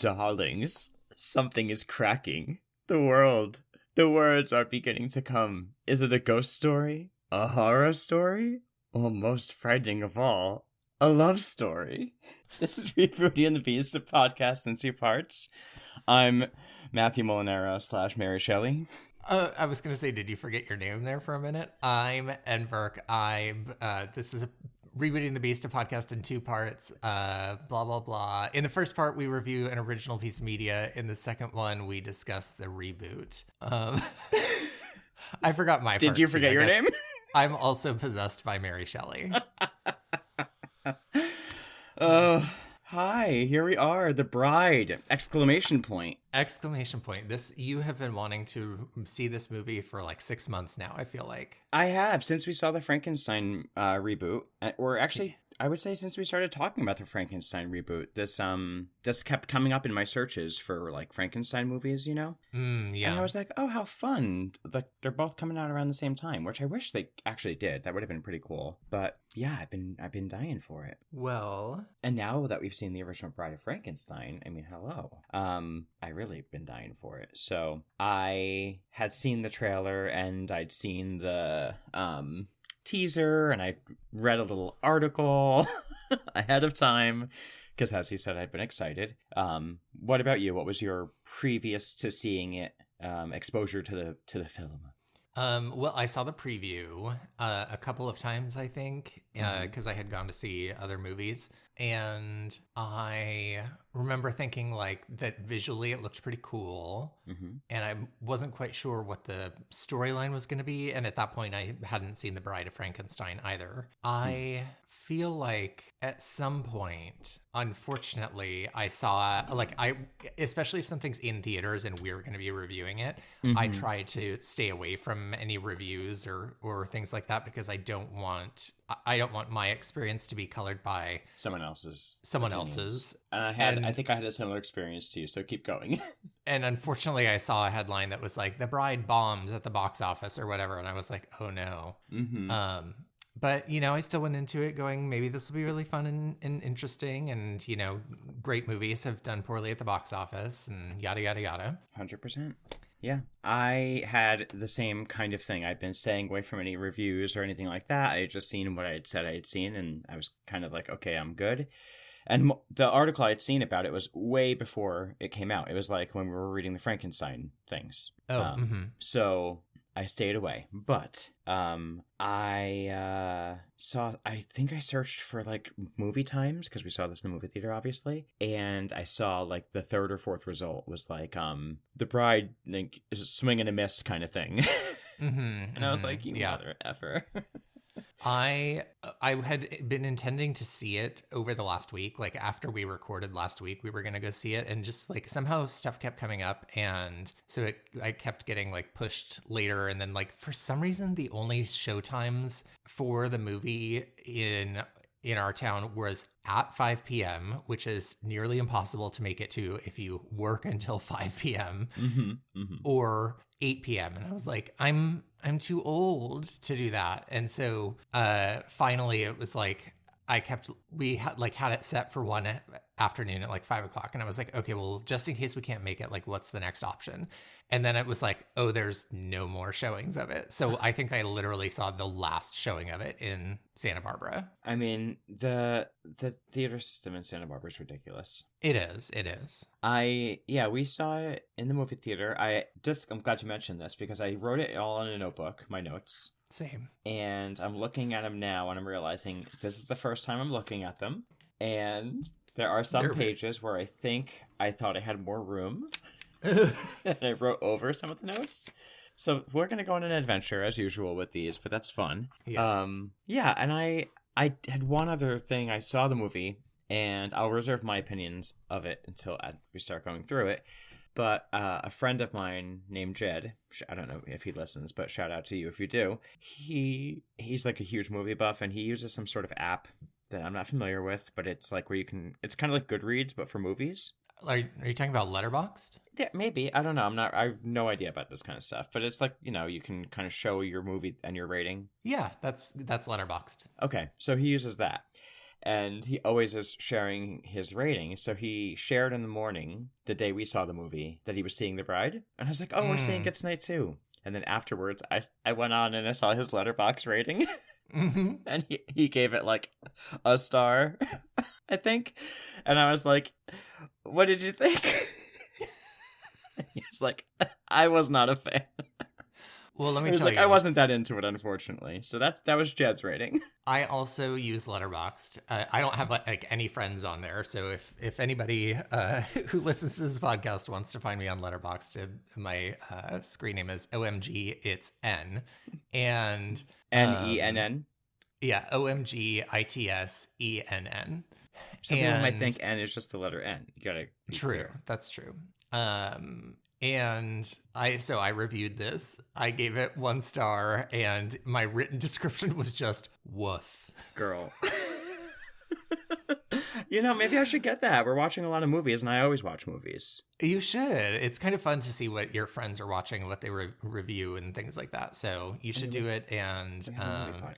Darlings, something is cracking. The words are beginning to come. Is it a ghost story? A horror story? Or most frightening of all, a love story? This is Beauty and the Beast, a podcast in 2 parts. I'm Matthew Molinaro / Mary Shelley. I was going to say, did you forget your name there for a minute? I'm Enverk. This is a Rebooting the Beast, a podcast in 2 parts, blah, blah, blah. In the first part, we review an original piece of media. In the second one, we discuss the reboot. I forgot my part. Did you forget your name? I'm also possessed by Mary Shelley. Hi, here we are, The Bride! Exclamation point. Exclamation point. You have been wanting to see this movie for like 6 months now, I feel like. I have, since we saw the Frankenstein reboot. Or actually, I would say since we started talking about the Frankenstein reboot. This kept coming up in my searches for like Frankenstein movies, you know? Yeah. And I was like, oh, how fun. Like, they're both coming out around the same time, which I wish they actually did. That would have been pretty cool. But yeah, I've been dying for it. Well, and now that we've seen the original Bride of Frankenstein, I mean, hello. I really been dying for it. So I had seen the trailer and I'd seen the teaser and I read a little article ahead of time because, as he said, I'd been excited. What about you? What was your previous to seeing it exposure to the film? Well, I saw the preview a couple of times, I think, because I had gone to see other movies. And I remember thinking like that visually it looked pretty cool. Mm-hmm. And I wasn't quite sure what the storyline was going to be. And at that point, I hadn't seen The Bride of Frankenstein either. I feel like at some point, unfortunately, I saw especially if something's in theaters and we're going to be reviewing it, I try to stay away from any reviews or things like that because I don't want my experience to be colored by someone else's. And I think I had a similar experience too, so keep going. And unfortunately, I saw a headline that was like, The Bride bombs at the box office or whatever. And I was like, oh no. Mm-hmm. But, I still went into it going, maybe this will be really fun and interesting. And, great movies have done poorly at the box office and yada, yada, yada. 100%. Yeah, I had the same kind of thing. I'd been staying away from any reviews or anything like that. I had just seen what I had said I had seen, and I was kind of like, okay, I'm good. And the article I had seen about it was way before it came out. It was like when we were reading the Frankenstein things. Oh, So I stayed away. But I think I searched for like movie times because we saw this in the movie theater, obviously. And I saw like the 3rd or 4th result was like The Bride like is a swing and a miss kind of thing. And I was like, you mother effer. I had been intending to see it over the last week. Like after we recorded last week, we were going to go see it, and just like somehow stuff kept coming up. And so I kept getting like pushed later. And then like for some reason, the only show times for the movie in our town was at 5 p.m., which is nearly impossible to make it to if you work until 5 p.m. Or 8 p.m. And I was like, I'm too old to do that. And so finally it was like we had it set for one afternoon at like 5 o'clock. And I was like, okay, well, just in case we can't make it, like, what's the next option? And then it was like, oh, there's no more showings of it. So I think I literally saw the last showing of it in Santa Barbara. I mean, the theater system in Santa Barbara is ridiculous. It is. We saw it in the movie theater. I'm glad you mentioned this because I wrote it all in a notebook, my notes. Same. And I'm looking at them now and I'm realizing this is the first time I'm looking at them. And there are some pages where I thought I had more room. And I wrote over some of the notes. So we're going to go on an adventure as usual with these, but that's fun. Yes. And I had one other thing. I saw the movie and I'll reserve my opinions of it until we start going through it. But a friend of mine named Jed, I don't know if he listens, but shout out to you if you do. He's like a huge movie buff and he uses some sort of app that I'm not familiar with, but it's like where it's kind of like Goodreads, but for movies. Are you talking about Letterboxd? Yeah, maybe. I don't know. I have no idea about this kind of stuff, but it's like, you can kind of show your movie and your rating. Yeah, that's Letterboxd. Okay, so he uses that. and he always is sharing his rating. So he shared in the morning, the day we saw the movie, that he was seeing The Bride. And I was like, oh, we're seeing it tonight too. And then afterwards, I went on and I saw his Letterboxd rating. Mm-hmm. And he gave it like a star, I think. And I was like, what did you think? He was like, I was not a fan. Well, let me tell tell you. you. I wasn't that into it, unfortunately. So that was Jed's rating. I also use Letterboxd. I don't have like any friends on there, so if anybody who listens to this podcast wants to find me on Letterboxd, my screen name is OMG. It's N, and NENN. Yeah, OMGITSENN. Some people might think N is just the letter N. You gotta be true. clear. That's true. And I reviewed this. I gave it 1 star, and my written description was just woof. Girl. Maybe I should get that. We're watching a lot of movies, and I always watch movies. You should. It's kind of fun to see what your friends are watching and what they review and things like that. So you should do it, and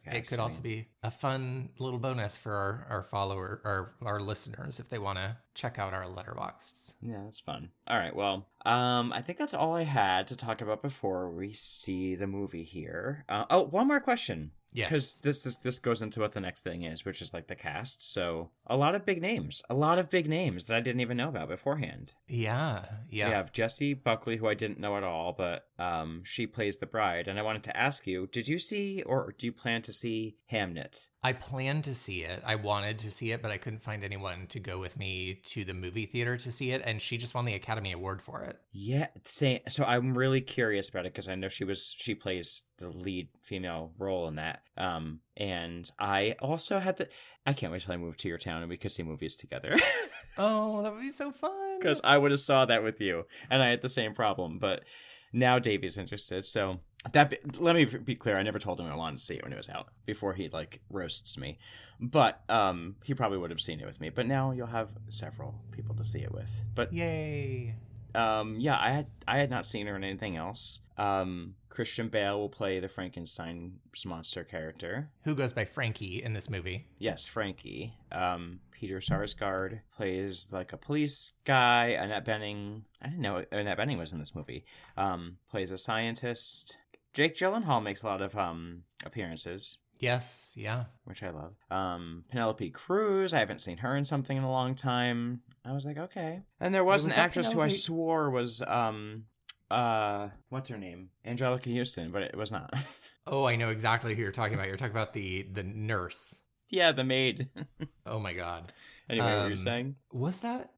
it could also be a fun little bonus for our follower, our listeners, if they want to check out our Letterboxd. Yeah, that's fun. All right, well, I think that's all I had to talk about before we see the movie here. One more question. Yes. Because this goes into what the next thing is, which is like the cast. So a lot of big names that I didn't even know about beforehand. Yeah. We have Jessie Buckley, who I didn't know at all, but she plays the bride. And I wanted to ask you, did you see or do you plan to see Hamnet? I planned to see it. I wanted to see it, but I couldn't find anyone to go with me to the movie theater to see it. And she just won the Academy Award for it. Yeah, same. So I'm really curious about it because I know she plays the lead female role in that. And I also had I can't wait till I move to your town and we could see movies together. Oh, that would be so fun. Because I would have saw that with you, and I had the same problem. But now Davey's interested, so let me be clear. I never told him I wanted to see it when it was out before he like roasts me. But he probably would have seen it with me. But now you'll have several people to see it with. But yay! Yeah, I had not seen her in anything else. Christian Bale will play the Frankenstein monster character, who goes by Frankie in this movie. Yes, Frankie. Peter Sarsgaard plays like a police guy. Annette Bening, I didn't know Annette Bening was in this movie. Plays a scientist. Jake Gyllenhaal makes a lot of appearances. Yes, yeah. Which I love. Penelope Cruz, I haven't seen her in something in a long time. I was like, okay. And there was an actress who I swore was, what's her name? Angelica Houston, but it was not. Oh, I know exactly who you're talking about. You're talking about the nurse. Yeah, the maid. Oh my God. Anyway, what were you saying? Was that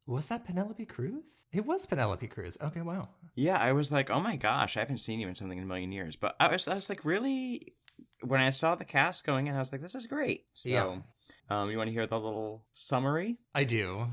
Penelope Cruz? It was Penelope Cruz. Okay, wow. Yeah, I was like, oh my gosh, I haven't seen you in something in a million years. But I was like, really? When I saw the cast going in, I was like, this is great. So, you want to hear the little summary? I do.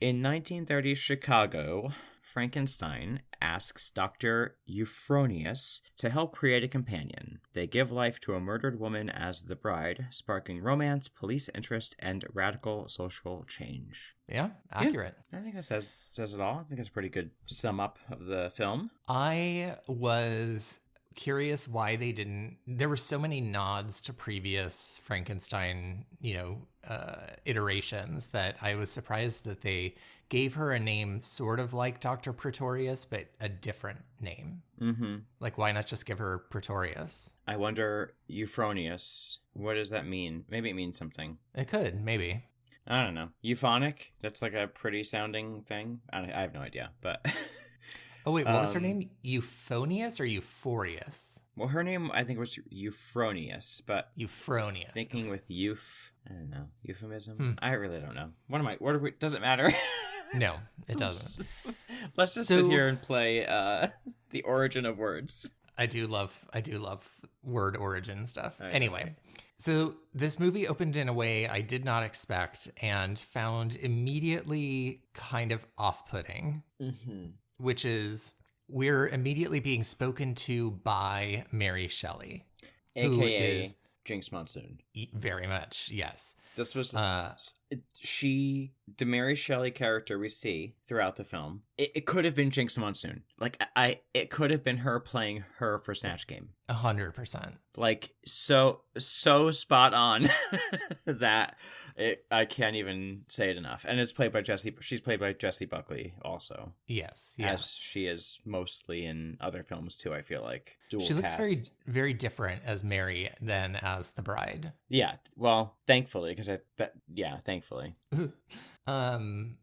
In 1930s Chicago, Frankenstein asks Dr. Euphronius to help create a companion. They give life to a murdered woman as the bride, sparking romance, police interest, and radical social change. Yeah, accurate. Yeah, I think that says it all. I think it's a pretty good sum up of the film. I was curious why they didn't. There were so many nods to previous Frankenstein, iterations that I was surprised that they gave her a name sort of like Dr. Pretorius, but a different name. Mm-hmm. Like, why not just give her Pretorius? I wonder, Euphronius, what does that mean? Maybe it means something. It could, maybe. I don't know. Euphonic? That's like a pretty sounding thing? I have no idea, but... Oh, wait, what was her name? Euphonius or Euphorius? Well, her name, I think, was Euphronius, but... Euphronius. Thinking with I don't know, euphemism? I really don't know. Does it matter? No, it doesn't. Let's just sit here and play the origin of words. I do love word origin stuff. Okay. Anyway, so this movie opened in a way I did not expect and found immediately kind of off-putting, which is we're immediately being spoken to by Mary Shelley. AKA Jinx Monsoon. Very much, yes. This was the Mary Shelley character we see throughout the film it could have been Jinx Monsoon. Like it could have been her playing her for Snatch Game. 100%. Like so spot on that I can't even say it enough. And it's played by she's played by Jessie Buckley also. Yes, yeah. As she is mostly in other films too, I feel like. She looks very, very different as Mary than as the bride. Yeah, well, thankfully, because thankfully.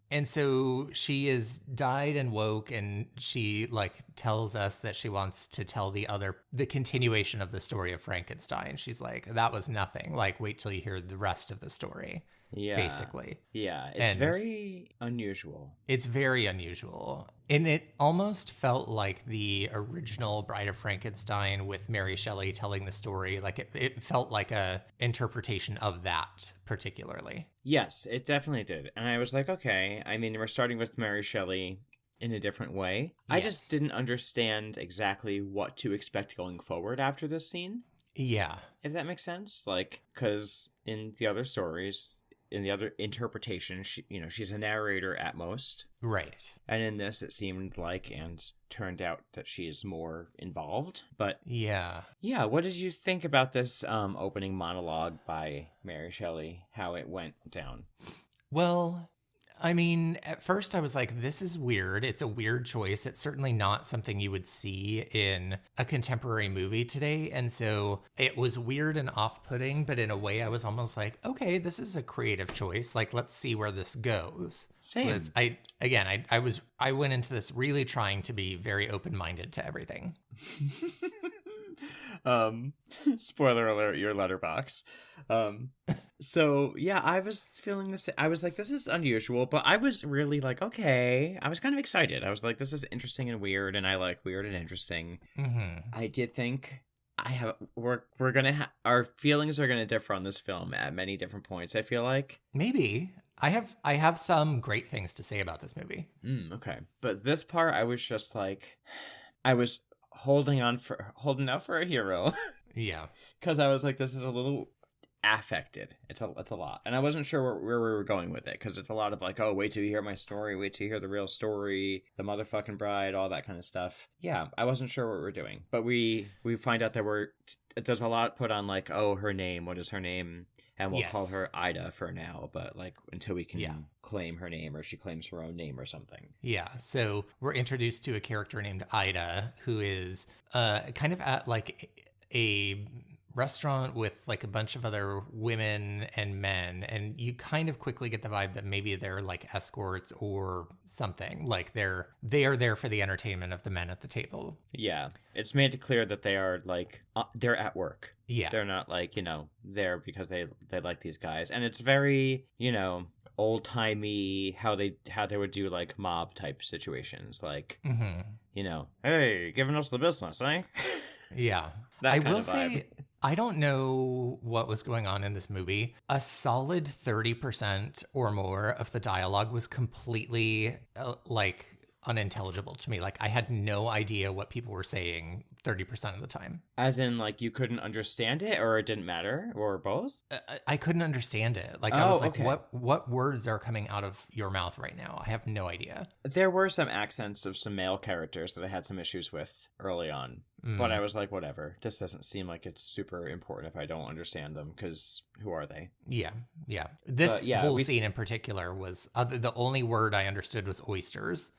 And so she is died and woke, and she like tells us that she wants to tell the continuation of the story of Frankenstein. She's like, that was nothing. Like, wait till you hear the rest of the story. Yeah. Basically. Yeah. It's very unusual. It's very unusual. And it almost felt like the original Bride of Frankenstein with Mary Shelley telling the story. Like it felt like a interpretation of that particularly. Yes, it definitely did. And I was like, okay. I mean, we're starting with Mary Shelley in a different way. Yes. I just didn't understand exactly what to expect going forward after this scene. Yeah. If that makes sense. Like, because in the other stories, in the other interpretation, she's a narrator at most. Right. And in this, it seemed like, and turned out that she is more involved. But yeah. Yeah, what did you think about this opening monologue by Mary Shelley, how it went down? Well, I mean, at first I was like, this is weird. It's a weird choice. It's certainly not something you would see in a contemporary movie today. And so it was weird and off-putting, but in a way I was almost like, okay, this is a creative choice. Like, let's see where this goes. Same. I went into this really trying to be very open-minded to everything. Spoiler alert, your letterbox. So yeah, I was feeling this. I was like, this is unusual, but I was really like, okay. I was kind of excited. I was like, this is interesting and weird, and I like weird and interesting. Mm-hmm. I did think we're gonna our feelings are gonna differ on this film at many different points. I feel like maybe I have some great things to say about this movie. Okay, but this part, I was just like, I was holding out for a hero. Yeah, because I was like, this is a little affected. It's a lot, and I wasn't sure where we were going with it, because it's a lot of like, oh, wait till you hear my story, wait till you hear the real story, the motherfucking bride, all that kind of stuff. Yeah, I wasn't sure what we were doing, but we find out that there's a lot put on like, oh, her name, what is her name, and we'll call her Ida for now, but like until we can claim her name, or she claims her own name or something. Yeah, so we're introduced to a character named Ida, who is kind of at like a restaurant with like a bunch of other women and men, and you kind of quickly get the vibe that maybe they're like escorts or something. Like they are there for the entertainment of the men at the table. Yeah, it's made clear that they are like they're at work. Yeah, they're not like, there because they like these guys, and it's very, old timey how they would do like mob type situations, like hey, giving us the business, eh? Yeah. I will say, I don't know what was going on in this movie. A solid 30% or more of the dialogue was completely unintelligible to me. Like, I had no idea what people were saying 30% of the time. As in, like, you couldn't understand it, or it didn't matter, or both? I couldn't understand it. Like, I was like, okay. What words are coming out of your mouth right now? I have no idea. There were some accents of some male characters that I had some issues with early on. But I was like, whatever. This doesn't seem like it's super important if I don't understand them, because who are they? Yeah. This whole scene in particular was, the only word I understood was oysters.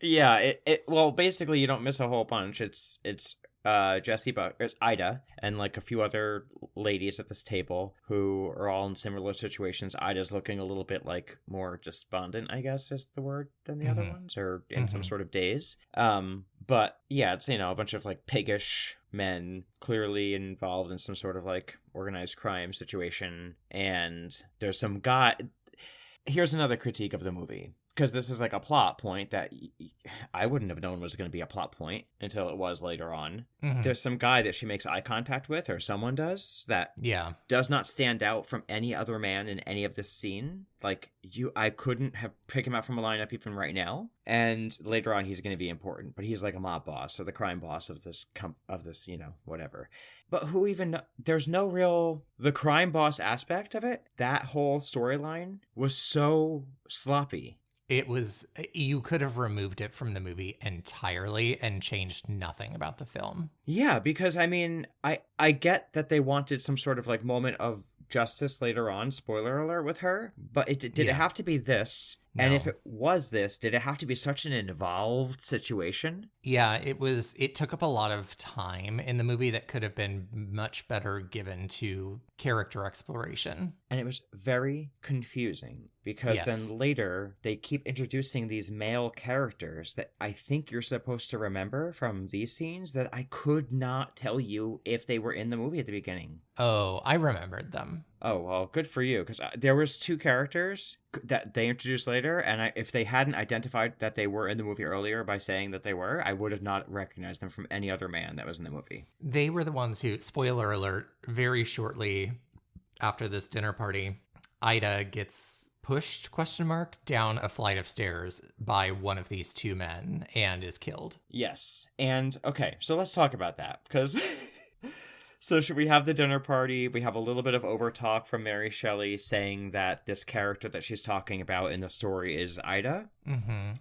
Yeah, well, basically you don't miss a whole bunch. It's it's Ida and like a few other ladies at this table who are all in similar situations. Ida's looking a little bit like more despondent, I guess is the word, than the other ones, or in some sort of daze. But yeah, it's, a bunch of like piggish men clearly involved in some sort of like organized crime situation. And there's some guy. Here's another critique of the movie, because this is like a plot point that I wouldn't have known was going to be a plot point until it was later on. There's some guy that she makes eye contact with, or someone does, that does not stand out from any other man in any of this scene. Like, I couldn't have picked him out from a lineup even right now. And later on, he's going to be important, but he's like a mob boss or the crime boss of this, whatever. But who even, there's no real, the crime boss aspect of it, that whole storyline was so sloppy. You could have removed it from the movie entirely and changed nothing about the film. Yeah, because I mean, I get that they wanted some sort of like moment of justice later on, spoiler alert, with her, but did it Yeah. have to be this? No. And if it was this, did it have to be such an involved situation? Yeah, it took up a lot of time in the movie that could have been much better given to character exploration. And it was very confusing because Yes. then later they keep introducing these male characters that I think you're supposed to remember from these scenes that I could not tell you if they were in the movie at the beginning. Oh, I remembered them. Oh, well, good for you, because there was two characters that they introduced later, and if they hadn't identified that they were in the movie earlier by saying that they were, I would have not recognized them from any other man that was in the movie. They were the ones who, spoiler alert, very shortly after this dinner party, Ida gets pushed, down a flight of stairs by one of these two men and is killed. Yes, and okay, so let's talk about that, because... So should we have the dinner party? We have a little bit of overtalk from Mary Shelley saying that this character that she's talking about in the story is Ida. Mm-hmm.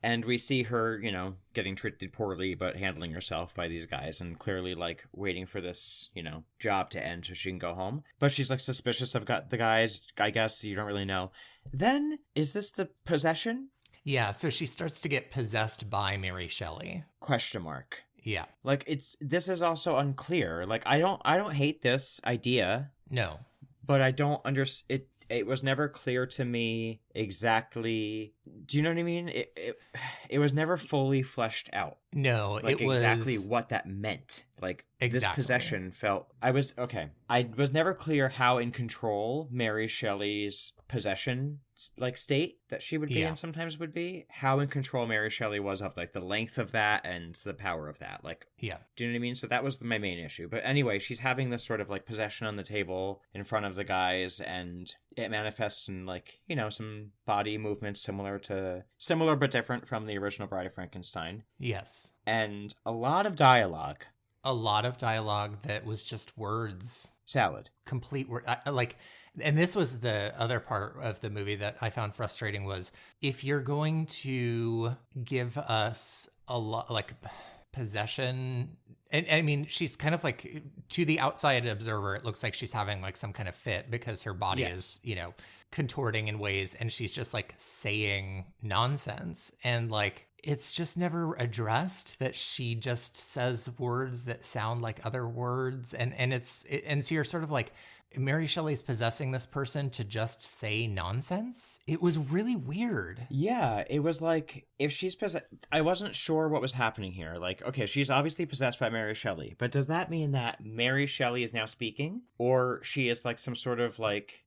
And we see her, you know, getting treated poorly, but handling herself by these guys and clearly, like, waiting for this, you know, job to end so she can go home. But she's, like, suspicious of the guys, I guess. You don't really know. Then, is this the possession? Yeah, so she starts to get possessed by Mary Shelley. Question mark. Yeah. Like, this is also unclear. Like, I don't hate this idea. No. But I don't understand. It was never clear to me exactly. Do you know what I mean? It was never fully fleshed out. No, Like it was exactly what that meant. Like this Exactly. possession felt. I was never clear how in control Mary Shelley's possession like state that she would be Yeah. and sometimes would be. How in control Mary Shelley was of like the length of that and the power of that. Like, Yeah. do you know what I mean? So that was my main issue. But anyway, she's having this sort of like possession on the table in front of the guys, and it manifests in like, you know, some body movements similar but different from the original Bride of Frankenstein. Yes. And a lot of dialogue. A lot of dialogue that was just words. Salad. Complete word. And this was the other part of the movie that I found frustrating was if you're going to give us a lot like possession, and I mean, she's kind of like, to the outside observer, it looks like she's having like some kind of fit because her body is, you know, contorting in ways, and she's just like saying nonsense, and like it's just never addressed that she just says words that sound like other words, and so you're sort of like, Mary Shelley's possessing this person to just say nonsense. It was really weird. Yeah, it was like, if she's possessed, I wasn't sure what was happening here. Like, okay, she's obviously possessed by Mary Shelley, but does that mean that Mary Shelley is now speaking? Or she is like some sort of like,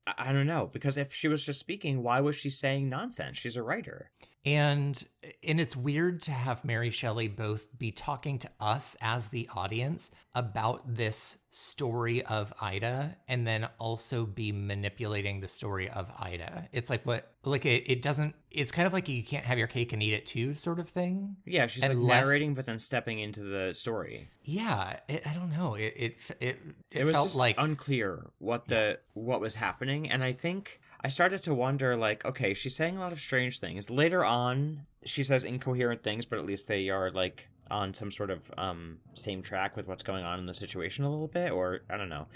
I don't know, because if she was just speaking, why was she saying nonsense? She's a writer. And it's weird to have Mary Shelley both be talking to us as the audience about this story of Ida, and then also be manipulating the story of Ida. It's like it doesn't, it's kind of like you can't have your cake and eat it too sort of thing. Yeah, she's like narrating, but then stepping into the story. Yeah, I don't know. It was felt just like unclear what was happening, and I think I started to wonder, like, okay, she's saying a lot of strange things. Later on, she says incoherent things, but at least they are, like, on some sort of same track with what's going on in the situation a little bit, or I don't know.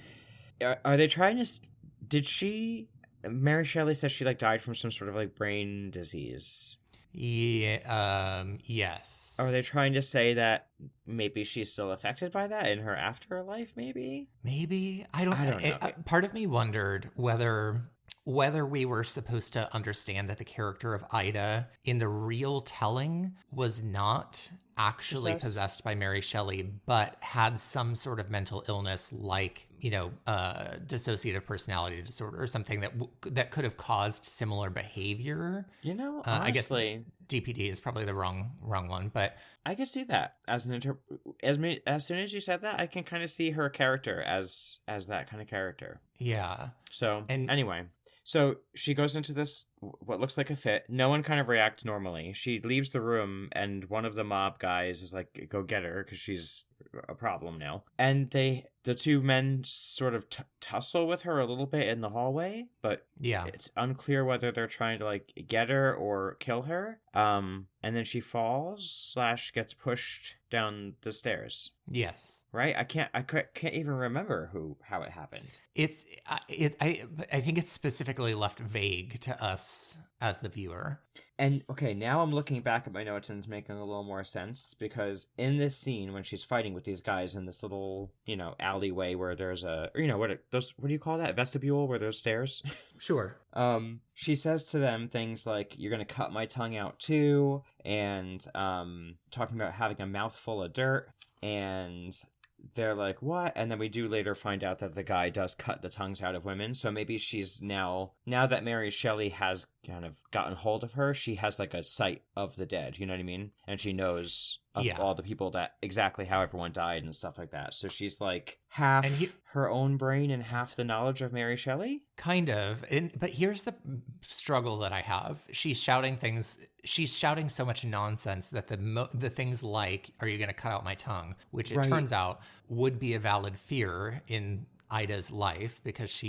Are they trying to... Mary Shelley says she, like, died from some sort of, like, brain disease. Yeah, yes. Are they trying to say that maybe she's still affected by that in her afterlife, maybe? Maybe. I don't know. Part of me wondered whether we were supposed to understand that the character of Ida in the real telling was not actually possessed by Mary Shelley, but had some sort of mental illness, like, you know, dissociative personality disorder or something that could have caused similar behavior. You know, honestly, I guess DPD is probably the wrong one, but I can see that as soon as you said that, I can kind of see her character as that kind of character. Yeah. So anyway. So she goes into this, what looks like a fit. No one kind of reacts normally. She leaves the room, and one of the mob guys is like, go get her, because she's a problem now. And the two men sort of tussle with her a little bit in the hallway, but Yeah. it's unclear whether they're trying to like get her or kill her. And then she falls / gets pushed down the stairs. Yes. Right? I can't even remember how it happened. I think it's specifically left vague to us as the viewer. And okay, now I'm looking back at my notes and it's making a little more sense, because in this scene when she's fighting with these guys in this little, alleyway where there's what do you call that? Vestibule where there's stairs? Sure. She says to them things like, "You're gonna cut my tongue out too," and talking about having a mouthful of dirt, and they're like, what? And then we do later find out that the guy does cut the tongues out of women. So maybe she's now that Mary Shelley has kind of gotten hold of her, she has like a sight of the dead, you know what I mean? And she knows of all the people that exactly how everyone died and stuff like that. So she's like half her own brain and half the knowledge of Mary Shelley? Kind of. But here's the struggle that I have. She's shouting so much nonsense that the things like, "Are you going to cut out my tongue?" which it turns out would be a valid fear in Ida's life, because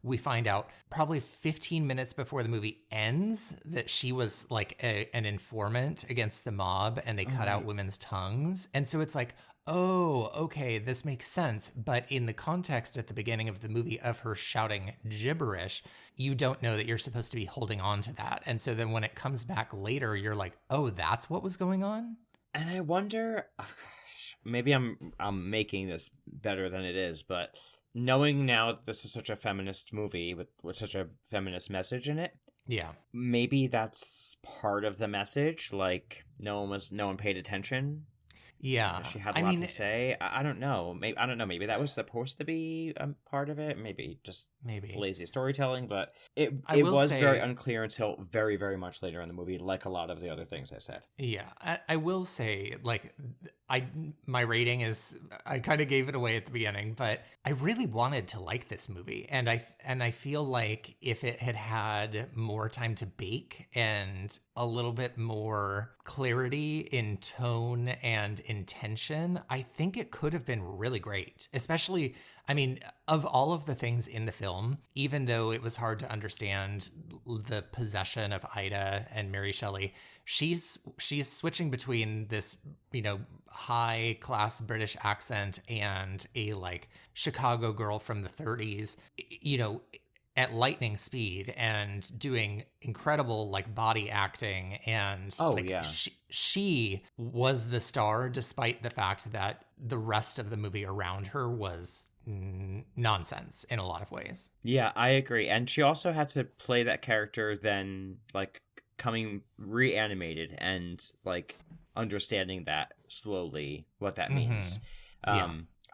we find out probably 15 minutes before the movie ends that she was like an informant against the mob, and they cut out women's tongues. And so it's like, oh, okay, this makes sense. But in the context at the beginning of the movie of her shouting gibberish, you don't know that you're supposed to be holding on to that. And so then when it comes back later, you're like, oh, that's what was going on? And I wonder, maybe I'm making this better than it is, but knowing now that this is such a feminist movie with such a feminist message in it, yeah, maybe that's part of the message. Like no one paid attention. Yeah, she had a lot to say. I don't know. Maybe that was supposed to be part of it. Maybe lazy storytelling. But it was very unclear until very, very much later in the movie, like a lot of the other things I said. Yeah, I will say, like, my rating is, I kind of gave it away at the beginning, but I really wanted to like this movie, and I feel like if it had more time to bake and a little bit more clarity in tone and intention, I think it could have been really great. Especially, I mean, of all of the things in the film, even though it was hard to understand the possession of Ida and Mary Shelley, she's switching between this, high class British accent and a like Chicago girl from the 30s, at lightning speed, and doing incredible like body acting, and she was the star, despite the fact that the rest of the movie around her was nonsense in a lot of ways. Yeah, I agree. And she also had to play that character then like coming reanimated and like understanding that slowly what that means.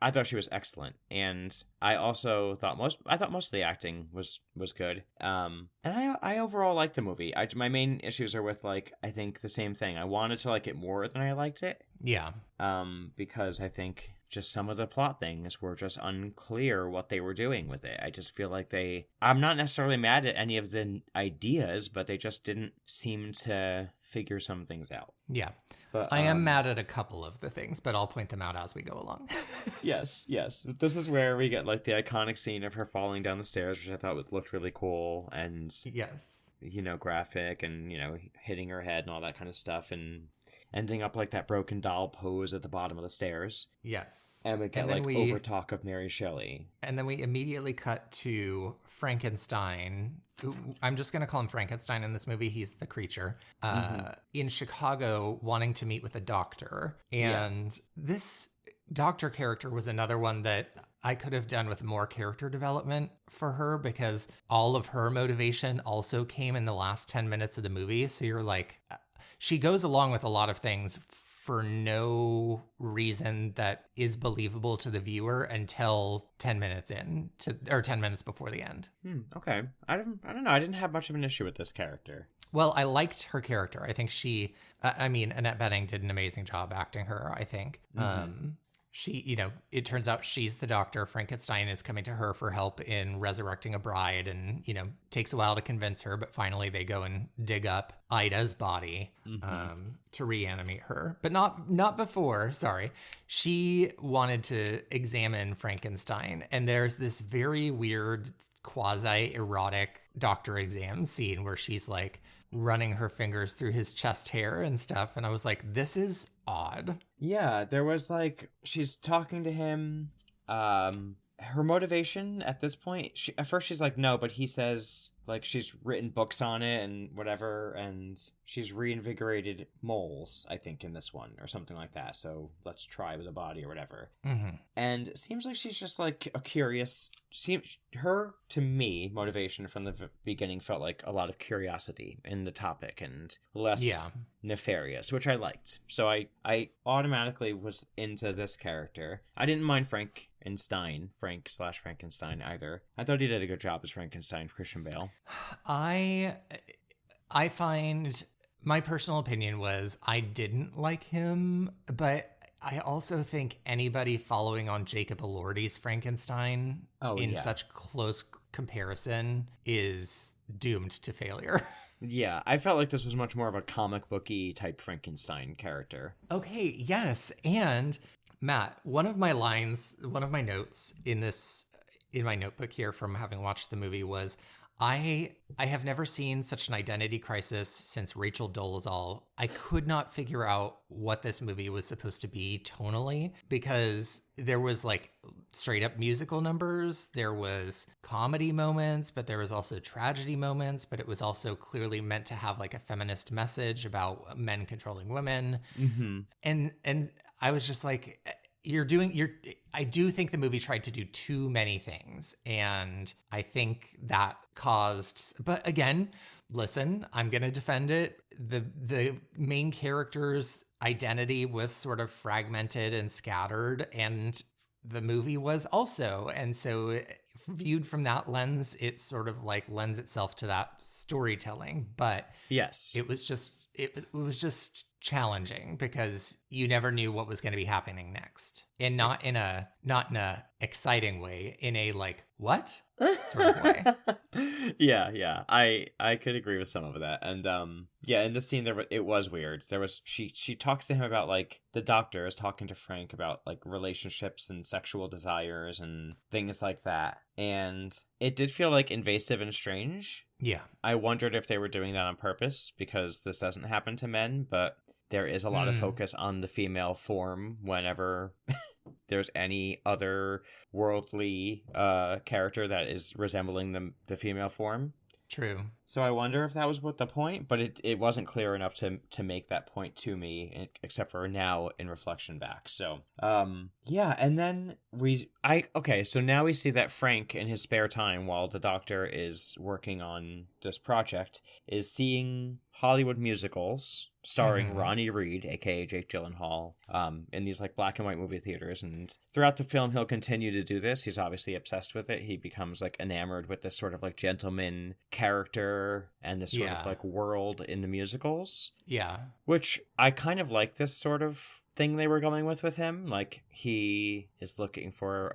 I thought she was excellent, and I also thought most of the acting was good. And I overall liked the movie. My main issues are with like, I think the same thing. I wanted to like it more than I liked it. Yeah. Because I think just some of the plot things were just unclear what they were doing with it. I just feel like I'm not necessarily mad at any of the ideas, but they just didn't seem to figure some things out. Yeah. But I am mad at a couple of the things, but I'll point them out as we go along. Yes. This is where we get like the iconic scene of her falling down the stairs, which I thought looked really cool and yes, graphic, and hitting her head and all that kind of stuff, and ending up like that broken doll pose at the bottom of the stairs. Yes. And we get over talk of Mary Shelley. And then we immediately cut to Frankenstein. I'm just going to call him Frankenstein in this movie. He's the creature. In Chicago, wanting to meet with a doctor. And this doctor character was another one that I could have done with more character development for her, because all of her motivation also came in the last 10 minutes of the movie. So you're like, she goes along with a lot of things for no reason that is believable to the viewer until 10 minutes or 10 minutes before the end. Okay. I don't know. I didn't have much of an issue with this character. Well, I liked her character. I think Annette Bening did an amazing job acting her, I think. she, it turns out she's the doctor. Frankenstein is coming to her for help in resurrecting a bride, and, takes a while to convince her, but finally they go and dig up Ida's body to reanimate her. But not before, sorry. She wanted to examine Frankenstein, and there's this very weird quasi-erotic doctor exam scene where she's like running her fingers through his chest hair and stuff, and I was like, this is odd. Yeah, there was like, she's talking to him. Her motivation at this point, at first she's like, no, but he says like she's written books on it and whatever, and she's reinvigorated moles, I think, in this one or something like that. So let's try with the body or whatever. Mm-hmm. And it seems like she's just like a curious. Her, to me, motivation from the beginning felt like a lot of curiosity in the topic and less nefarious, which I liked. So I automatically was into this character. I didn't mind Frank/Frankenstein either. I thought he did a good job as Frankenstein, Christian Bale. I find, my personal opinion was I didn't like him, but I also think anybody following on Jacob Elordi's Frankenstein such close comparison is doomed to failure. Yeah, I felt like this was much more of a comic booky type Frankenstein character. Okay, yes, and Matt, one of my notes in my notebook here from having watched the movie was, I have never seen such an identity crisis since Rachel Dolezal. I could not figure out what this movie was supposed to be tonally, because there was like straight up musical numbers, there was comedy moments, but there was also tragedy moments, but it was also clearly meant to have like a feminist message about men controlling women. Mm-hmm. And I was just like, I do think the movie tried to do too many things, and I think that caused, but again, listen, I'm going to defend it. The main character's identity was sort of fragmented and scattered, and the movie was also, and so viewed from that lens, it sort of like lends itself to that storytelling. But yes, it was just challenging because you never knew what was going to be happening next, and not in a exciting way, in a like, what sort of way. yeah, I could agree with some of that. And in this scene it was weird. There was she talks to him about, like, the doctor is talking to Frank about like relationships and sexual desires and things like that, and it did feel like invasive and strange. Yeah, I wondered if they were doing that on purpose, because this doesn't happen to men, but there is a lot of focus on the female form whenever there's any other worldly character that is resembling the female form. True. So I wonder if that was what the point, but it wasn't clear enough to make that point to me, except for now in reflection back. So, and then so now we see that Frank, in his spare time while the doctor is working on this project, is seeing Hollywood musicals starring Ronnie Reed, aka Jake Gyllenhaal, in these like black and white movie theaters. And throughout the film, he'll continue to do this. He's obviously obsessed with it. He becomes like enamored with this sort of like gentleman character and this sort of like world in the musicals. Yeah. Which I kind of like this sort of thing they were going with him. Like, he is looking for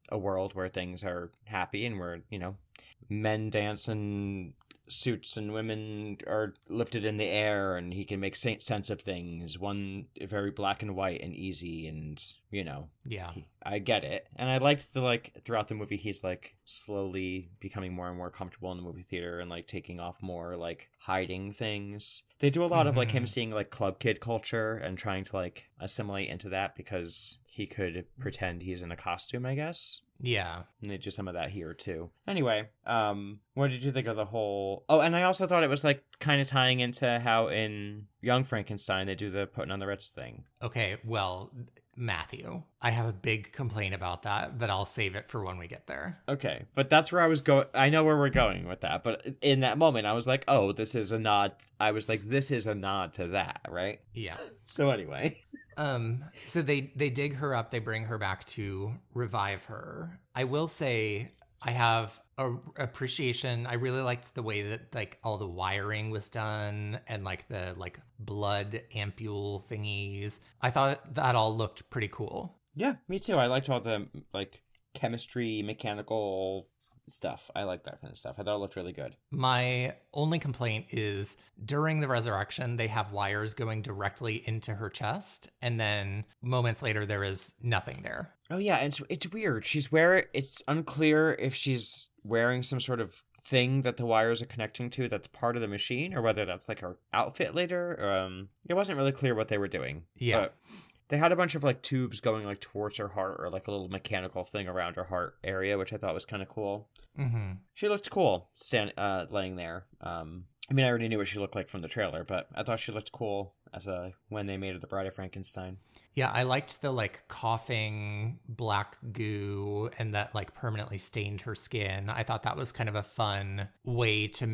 a world where things are happy and where, men dance and suits and women are lifted in the air, and he can make sense of things. One very black and white and easy, and I get it. And I liked throughout the movie, he's like slowly becoming more and more comfortable in the movie theater and like taking off more, like hiding things. They do a lot of like him seeing like club kid culture and trying to like assimilate into that because he could pretend he's in a costume, I guess. Yeah. And they do some of that here too. Anyway, what did you think of the whole... Oh, and I also thought it was like kind of tying into how in Young Frankenstein they do the putting on the Ritz thing. Okay, well, Matthew, I have a big complaint about that, but I'll save it for when we get there. Okay, but that's where I was going. I know where we're going with that, but in that moment I was like, oh, this is a nod. I was like, this is a nod to that, right? Yeah. So anyway... So they dig her up, they bring her back to revive her. I will say I have a appreciation. I really liked the way that like all the wiring was done and like the like blood ampule thingies. I thought that all looked pretty cool. Yeah, me too. I liked all the like chemistry, mechanical stuff. I like that kind of stuff. I thought it looked really good. My only complaint is during the resurrection, they have wires going directly into her chest, and then moments later, there is nothing there. Oh yeah, and it's weird. It's unclear if she's wearing some sort of thing that the wires are connecting to that's part of the machine, or whether that's like her outfit later. It wasn't really clear what they were doing. Yeah. But they had a bunch of like tubes going like towards her heart, or like a little mechanical thing around her heart area, which I thought was kind of cool. Mm-hmm. She looked cool, laying there. I mean, I already knew what she looked like from the trailer, but I thought she looked cool when they made her the Bride of Frankenstein. Yeah, I liked the like coughing black goo and that like permanently stained her skin. I thought that was kind of a fun way to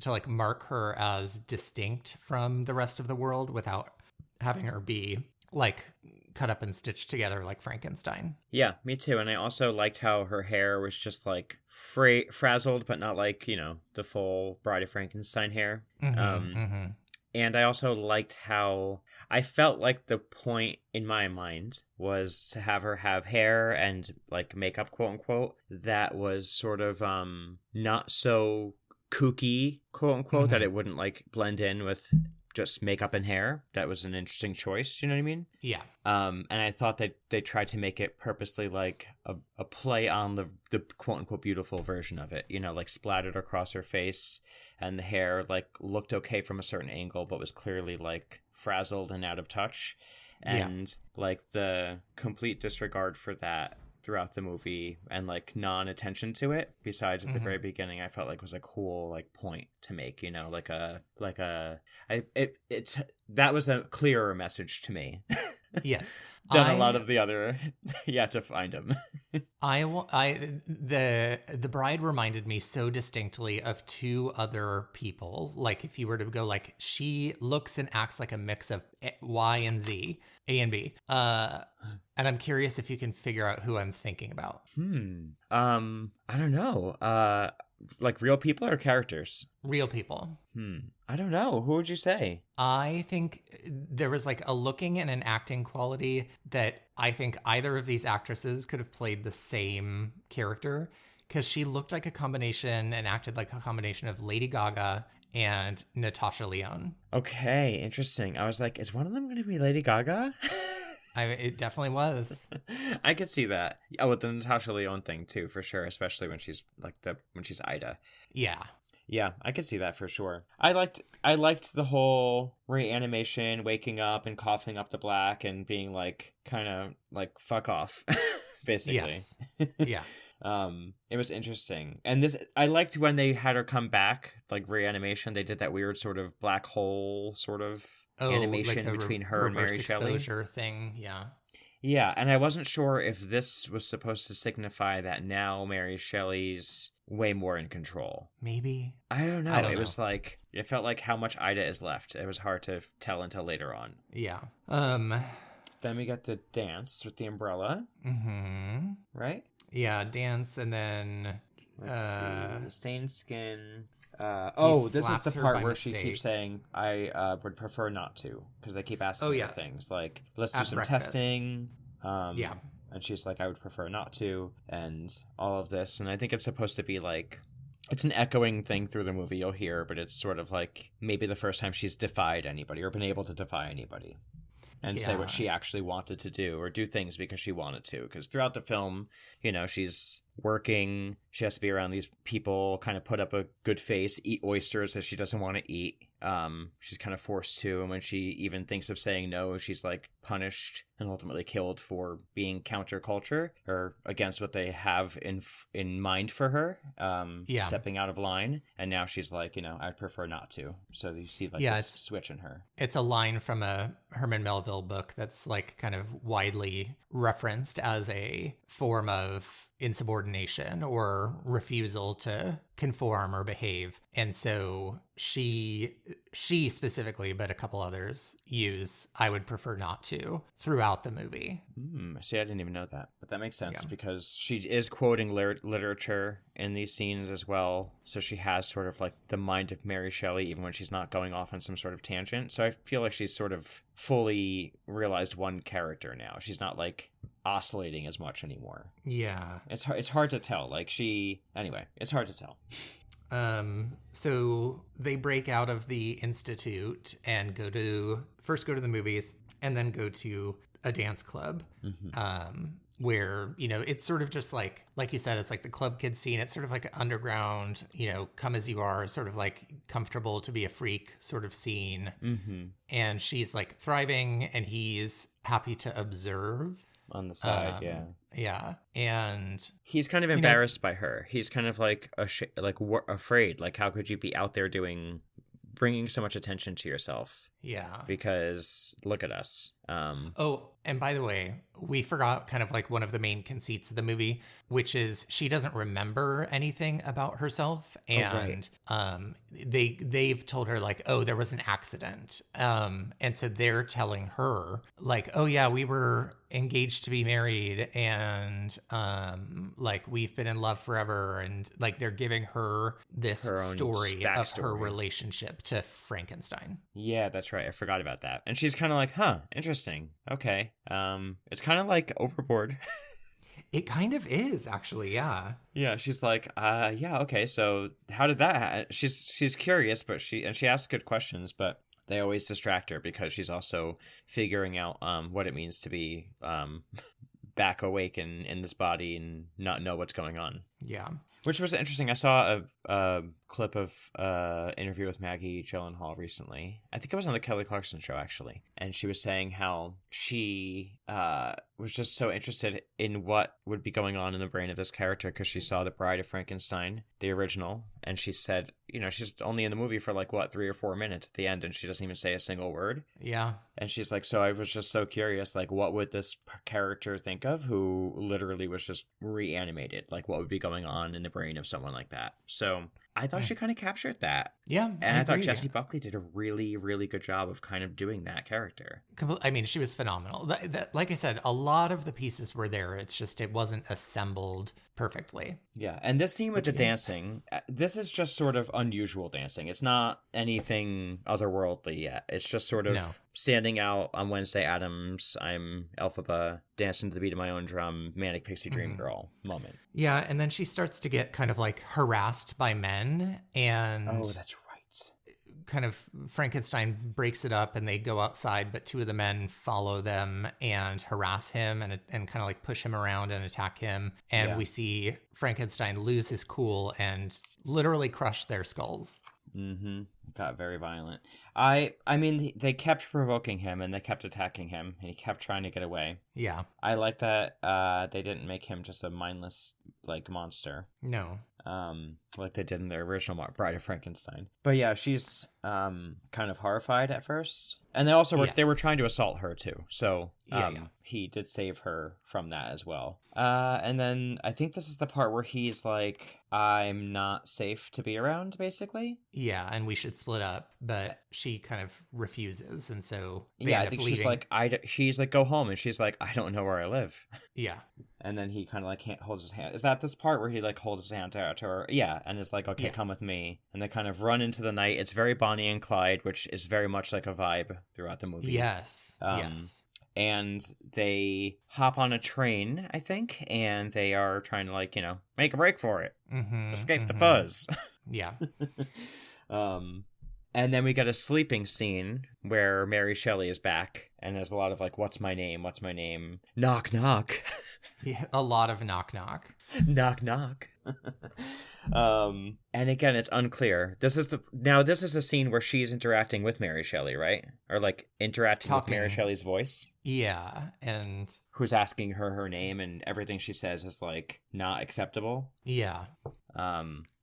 like mark her as distinct from the rest of the world without having her be like cut up and stitched together like Frankenstein. Yeah, me too. And I also liked how her hair was just like frazzled, but not like, the full Bride of Frankenstein hair. Mm-hmm. And I also liked how I felt like the point in my mind was to have her have hair and like makeup, quote unquote, that was sort of not so kooky, quote unquote, that it wouldn't like blend in with just makeup and hair. That was an interesting choice. Do you know what I mean? Yeah. And I thought that they tried to make it purposely like a play on the quote unquote beautiful version of it, like splattered across her face, and the hair like looked okay from a certain angle, but was clearly like frazzled and out of touch. And like the complete disregard for that throughout the movie and like non-attention to it, besides at the very beginning, I felt like was a cool like point to make, that was a clearer message to me. Yes. Than a lot of the other to find him. The bride reminded me so distinctly of two other people. Like if you were to go like, she looks and acts like a mix of Y and Z, A and B. And I'm curious if you can figure out who I'm thinking about. I don't know. Like real people or characters? Real people. I don't know. Who would you say? I think there was like a looking and an acting quality that I think either of these actresses could have played the same character, because she looked like a combination and acted like a combination of Lady Gaga and Natasha Lyonne. Okay, interesting. I was like, is one of them going to be Lady Gaga? It definitely was. I could see that. Oh, with the Natasha Lyonne thing too, for sure. Especially when she's when she's Ida. Yeah, I could see that for sure. I liked the whole reanimation, waking up and coughing up the black and being like kind of like fuck off, basically. Yes. Yeah. It was interesting. And I liked when they had her come back, like reanimation. They did that weird sort of black hole sort of animation like between her and Mary Shelley thing. Yeah. Yeah, and I wasn't sure if this was supposed to signify that now Mary Shelley's way more in control. Maybe. I don't know. It was like, it felt like how much Ida is left. It was hard to tell until later on. Yeah. Then we got the dance with the umbrella. Mm-hmm. Right? Yeah, dance, and then... Let's see. Stained skin... this is the part where she keeps saying, I would prefer not to, because they keep asking her things like, let's do some testing. And she's like, I would prefer not to, and all of this. And I think it's supposed to be like, it's an echoing thing through the movie you'll hear, but it's sort of like maybe the first time she's defied anybody or been able to defy anybody and say what she actually wanted to do or do things because she wanted to. Because throughout the film, she's working, she has to be around these people, kind of put up a good face, eat oysters that she doesn't want to eat. She's kind of forced to, and when she even thinks of saying no, she's like punished and ultimately killed for being counterculture or against what they have in mind for her, stepping out of line. And now she's like, I'd prefer not to. So you see like this switch in her. It's a line from a Herman Melville book that's like kind of widely referenced as a form of insubordination or refusal to conform or behave. And so she specifically, but a couple others use I would prefer not to throughout the movie. See, I didn't even know that, but that makes sense because she is quoting literature in these scenes as well. So she has sort of like the mind of Mary Shelley, even when she's not going off on some sort of tangent. So I feel like she's sort of fully realized one character now. She's not like oscillating as much anymore. Yeah. It's hard to tell. Anyway, it's hard to tell. So they break out of the institute and go to the movies and then go to a dance club. Where, it's sort of just like you said, it's like the club kid scene. It's sort of like an underground, come as you are, sort of like comfortable to be a freak sort of scene. And she's like thriving and he's happy to observe. On the side, Yeah. And he's kind of embarrassed by her. He's kind of like afraid. Like, how could you be out there bringing so much attention to yourself? Yeah. Because look at us. Oh, and by the way, we forgot kind of like one of the main conceits of the movie, which is she doesn't remember anything about herself. And they've told her like, oh, there was an accident. And so they're telling her like, oh yeah, we were engaged to be married and like we've been in love forever. And like they're giving her this story of her relationship to Frankenstein. Yeah, that's right. I forgot about that. And she's kind of like, huh, interesting. Okay. It's kind of like Overboard. It kind of is, actually, yeah. Yeah, she's like, yeah, okay, so how did that she's curious, but she asks good questions, but they always distract her because she's also figuring out what it means to be back awake in this body and not know what's going on. Yeah. Which was interesting. I saw a clip of interview with Maggie Gyllenhaal recently. I think it was on the Kelly Clarkson show, actually. And she was saying how she was just so interested in what would be going on in the brain of this character because she saw The Bride of Frankenstein, the original. And she said, she's only in the movie for like, 3 or 4 minutes at the end, and she doesn't even say a single word. Yeah. And she's like, so I was just so curious, like, what would this character think of who literally was just reanimated? Like, what would be going on in the brain of someone like that? So I thought she kind of captured that. Yeah. And I thought Jessie Buckley did a really, really good job of kind of doing that character. I mean, she was phenomenal. Like I said, a lot of the pieces were there. It's just it wasn't assembled perfectly. Yeah. And this scene with the dancing, this is just sort of unusual dancing. It's not anything otherworldly yet. It's just sort of standing out on Wednesday Addams, I'm Elphaba, dancing to the beat of my own drum, Manic Pixie Dream Girl moment. Yeah. And then she starts to get kind of like harassed by men. And oh, that's right. Kind of Frankenstein breaks it up and they go outside, but 2 of the men follow them and harass him and kind of like push him around and attack him. And we see Frankenstein lose his cool and literally crush their skulls. Got very violent. I mean, they kept provoking him and they kept attacking him and he kept trying to get away. Yeah. I like that they didn't make him just a mindless like monster. No. Like they did in the original Bride of Frankenstein. But yeah, she's kind of horrified at first. And they also they were trying to assault her too. So he did save her from that as well. And then I think this is the part where he's like, I'm not safe to be around, basically. Yeah, and we should split up, but she kind of refuses, and so I think bleeding. She's like, go home, and she's like, I don't know where I live. Yeah. And then he kind of like holds his hand. Is that this part where he like holds his hand out to her? Yeah, and is like, okay, come with me. And they kind of run into the night. It's very Bonnie and Clyde, which is very much like a vibe throughout the movie. Yes. Yes. And they hop on a train, I think, and they are trying to like, make a break for it. Escape the fuzz. Yeah. And then we get a sleeping scene where Mary Shelley is back, and there's a lot of like, what's my name? What's my name? Knock, knock. Yeah, a lot of knock, knock. Knock, knock. And again, it's unclear. This is the scene where she's interacting with Mary Shelley, right? Or like interacting with Mary Shelley's voice. Yeah, and who's asking her name, and everything she says is like not acceptable. Yeah.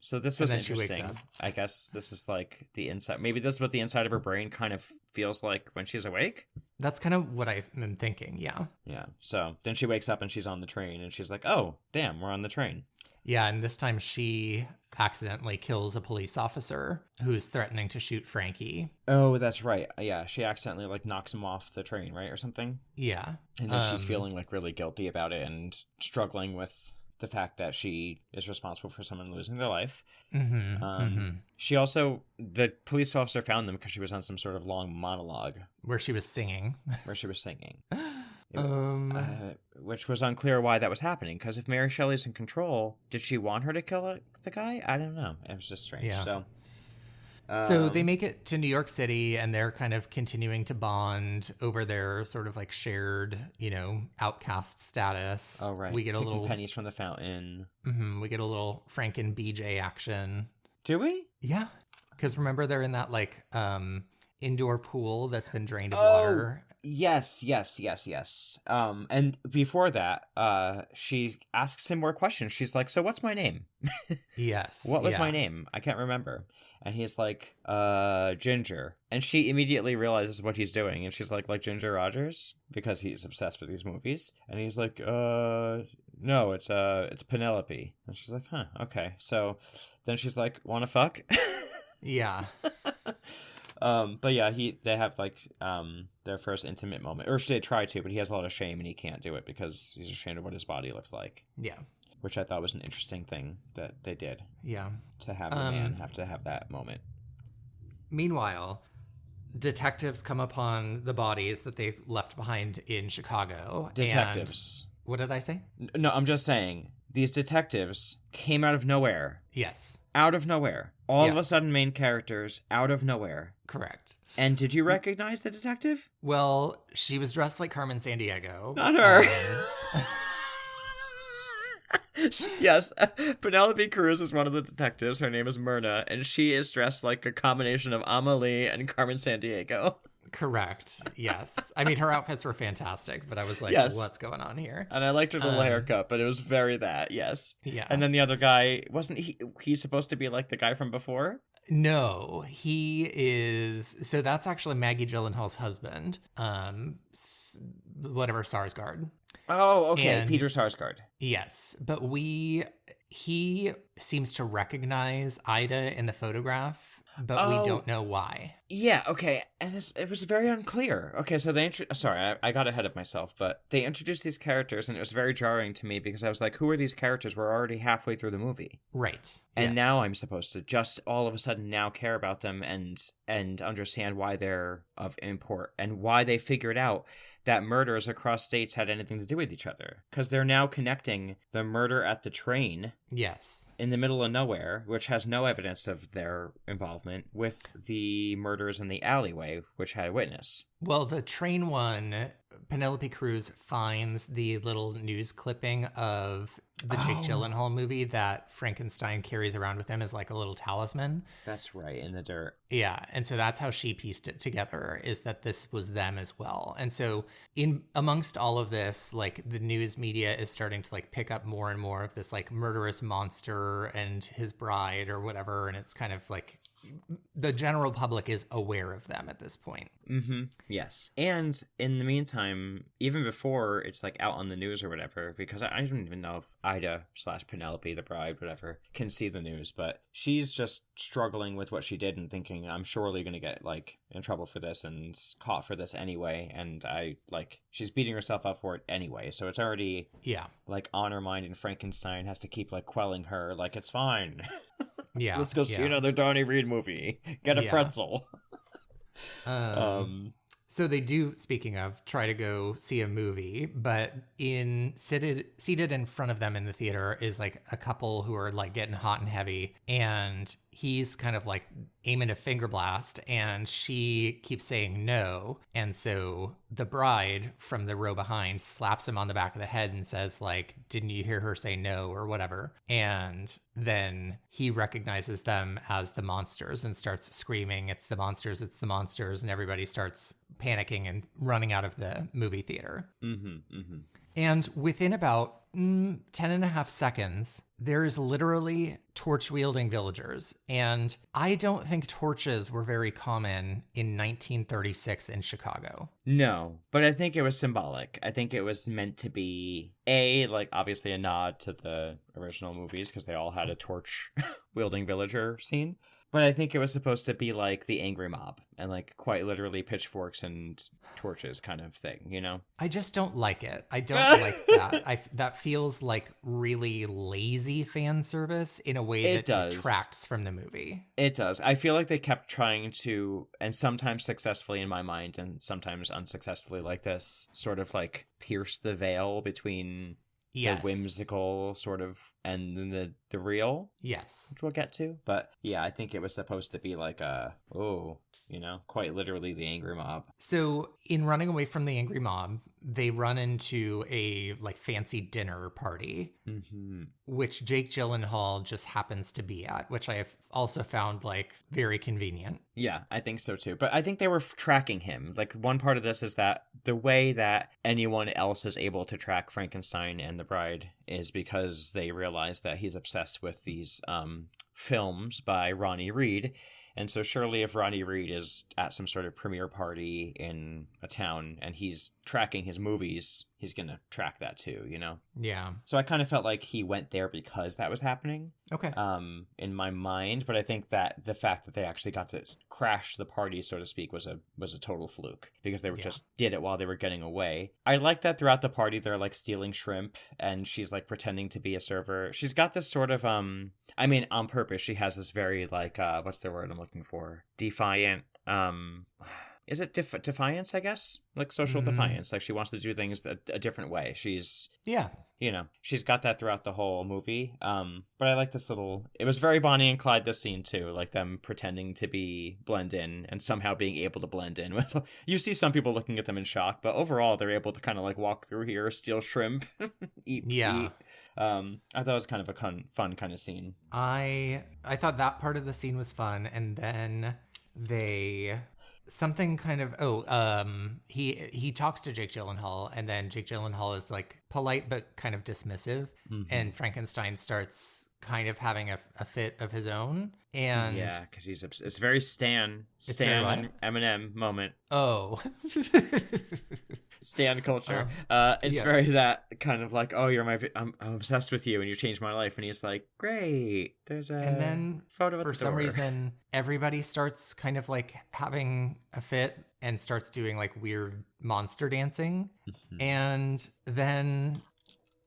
So this was interesting. I guess this is like the inside. Maybe this is what the inside of her brain kind of feels like when she's awake. That's kind of what I'm thinking. Yeah. Yeah. So then she wakes up and she's on the train, and she's like, "Oh, damn, we're on the train." Yeah, and this time she accidentally kills a police officer who's threatening to shoot Frankie. Oh, that's right. Yeah, she accidentally like knocks him off the train, right, or something. Yeah. And then she's feeling like really guilty about it and struggling with the fact that she is responsible for someone losing their life. She also, the police officer found them because she was on some sort of long monologue where she was singing. Which was unclear why that was happening, because if Mary Shelley's in control, did she want her to kill the guy? I don't know. It was just strange. Yeah. So they make it to New York City, and they're kind of continuing to bond over their sort of like shared, outcast status. Oh, right. We get a little pennies from the fountain. We get a little Frank and BJ action. Do we? Yeah. Because remember, they're in that like indoor pool that's been drained of water. Yes. And before that, she asks him more questions. She's like, so what's my name? Yes. What was my name? I can't remember. And he's like, Ginger. And she immediately realizes what he's doing. And she's like Ginger Rogers? Because he's obsessed with these movies. And he's like, no, it's Penelope. And she's like, huh, okay. So then she's like, wanna fuck? Yeah. But yeah, they have like their first intimate moment, or they try to, but he has a lot of shame and he can't do it because he's ashamed of what his body looks like. Yeah, which I thought was an interesting thing that they did. Yeah, to have a man have to have that moment. Meanwhile, detectives come upon the bodies that they left behind in Chicago. Detectives. What did I say? No, I'm just saying these detectives came out of nowhere. Yes. Out of nowhere. All of a sudden, main characters out of nowhere. Correct. And did you recognize the detective? Well, she was dressed like Carmen Sandiego. Not her. Yes, Penelope Cruz is one of the detectives. Her name is Myrna, and she is dressed like a combination of Amelie and Carmen Sandiego. Correct. Yes. I mean, her outfits were fantastic, but I was like, what's going on here? And I liked her little haircut, but it was very that, yes. Yeah. And then the other guy, wasn't he's supposed to be like the guy from before? No, he is. So that's actually Maggie Gyllenhaal's husband, whatever, Sarsgaard. Oh, okay. And Peter Sarsgaard. Yes. But he seems to recognize Ida in the photograph, but we don't know why. Yeah, okay. And it was very unclear. Okay, so sorry, I got ahead of myself, but they introduced these characters, and it was very jarring to me because I was like, who are these characters? We're already halfway through the movie. Right. And now I'm supposed to just all of a sudden now care about them and understand why they're of import and why they figured out that murders across states had anything to do with each other. Because they're now connecting the murder at the train. Yes. In the middle of nowhere, which has no evidence of their involvement, with the murders in the alleyway, which had a witness. Well, the train one, Penelope Cruz finds the little news clipping of the Jake Gyllenhaal movie that Frankenstein carries around with him as like a little talisman. That's right, in the dirt. Yeah, and so that's how she pieced it together, is that this was them as well. And so in amongst all of this, like the news media is starting to like pick up more and more of this like murderous monster and his bride or whatever, and it's kind of like the general public is aware of them at this point. Mm-hmm. Yes. And in the meantime, even before it's like out on the news or whatever, because I don't even know if Ida / Penelope, the bride, whatever, can see the news, but she's just struggling with what she did and thinking, I'm surely going to get like in trouble for this and caught for this anyway. And she's beating herself up for it anyway. So it's already like on her mind, and Frankenstein has to keep like quelling her, like, it's fine. Yeah. Let's go see another Donnie Reed movie. Get a pretzel. So they do, speaking of, try to go see a movie, but seated in front of them in the theater is like a couple who are like getting hot and heavy, and he's kind of like aiming a finger blast, and she keeps saying no. And so the bride from the row behind slaps him on the back of the head and says like, didn't you hear her say no or whatever? And then he recognizes them as the monsters and starts screaming, it's the monsters, it's the monsters. And everybody starts panicking and running out of the movie theater. Mm-hmm, mm-hmm. And within about 10 and a half seconds, there's literally torch-wielding villagers. And I don't think torches were very common in 1936 in Chicago. No, but I think it was symbolic. I think it was meant to be, like, obviously a nod to the original movies, because they all had a torch-wielding villager scene. But I think it was supposed to be like the angry mob and like quite literally pitchforks and torches kind of thing, you know? I just don't like it. I don't like that. That feels like really lazy fan service in a way that detracts from the movie. It does. I feel like they kept trying to, and sometimes successfully in my mind and sometimes unsuccessfully like this, sort of like pierce the veil between the whimsical sort of and then the real, which we'll get to. But yeah, I think it was supposed to be like quite literally the angry mob. So in running away from the angry mob, they run into a like fancy dinner party, which Jake Gyllenhaal just happens to be at, which I have also found like very convenient. Yeah, I think so too. But I think they were tracking him. Like one part of this is that the way that anyone else is able to track Frankenstein and the Bride is because they realize that he's obsessed with these films by Ronnie Reed. And so surely if Ronnie Reed is at some sort of premiere party in a town and he's tracking his movies, he's going to track that too, you know? Yeah. So I kind of felt like he went there because that was happening. Okay. In my mind, but I think that the fact that they actually got to crash the party, so to speak, was a total fluke because they were just did it while they were getting away. I like that throughout the party they're like stealing shrimp and she's like pretending to be a server. She's got this sort of on purpose she has this very like what's the word I'm looking for? Defiant is it defiance, I guess? Like social defiance. Like she wants to do things a different way. She's she's got that throughout the whole movie. But I like this little, it was very Bonnie and Clyde, this scene too, like them pretending to blend in and somehow being able to blend in with, you see some people looking at them in shock, but overall they're able to kind of like walk through here, steal shrimp, eat. I thought it was kind of a fun kind of scene. I thought that part of the scene was fun, and then something kind of he talks to Jake Gyllenhaal, and then Jake Gyllenhaal is like polite but kind of dismissive, and Frankenstein starts kind of having a fit of his own, and because it's very Stan Eminem moment. Stan culture. It's very that kind of like, oh, I'm obsessed with you and you changed my life. And he's like, great. There's and then photo at the door. For some reason, everybody starts kind of like having a fit and starts doing like weird monster dancing. And then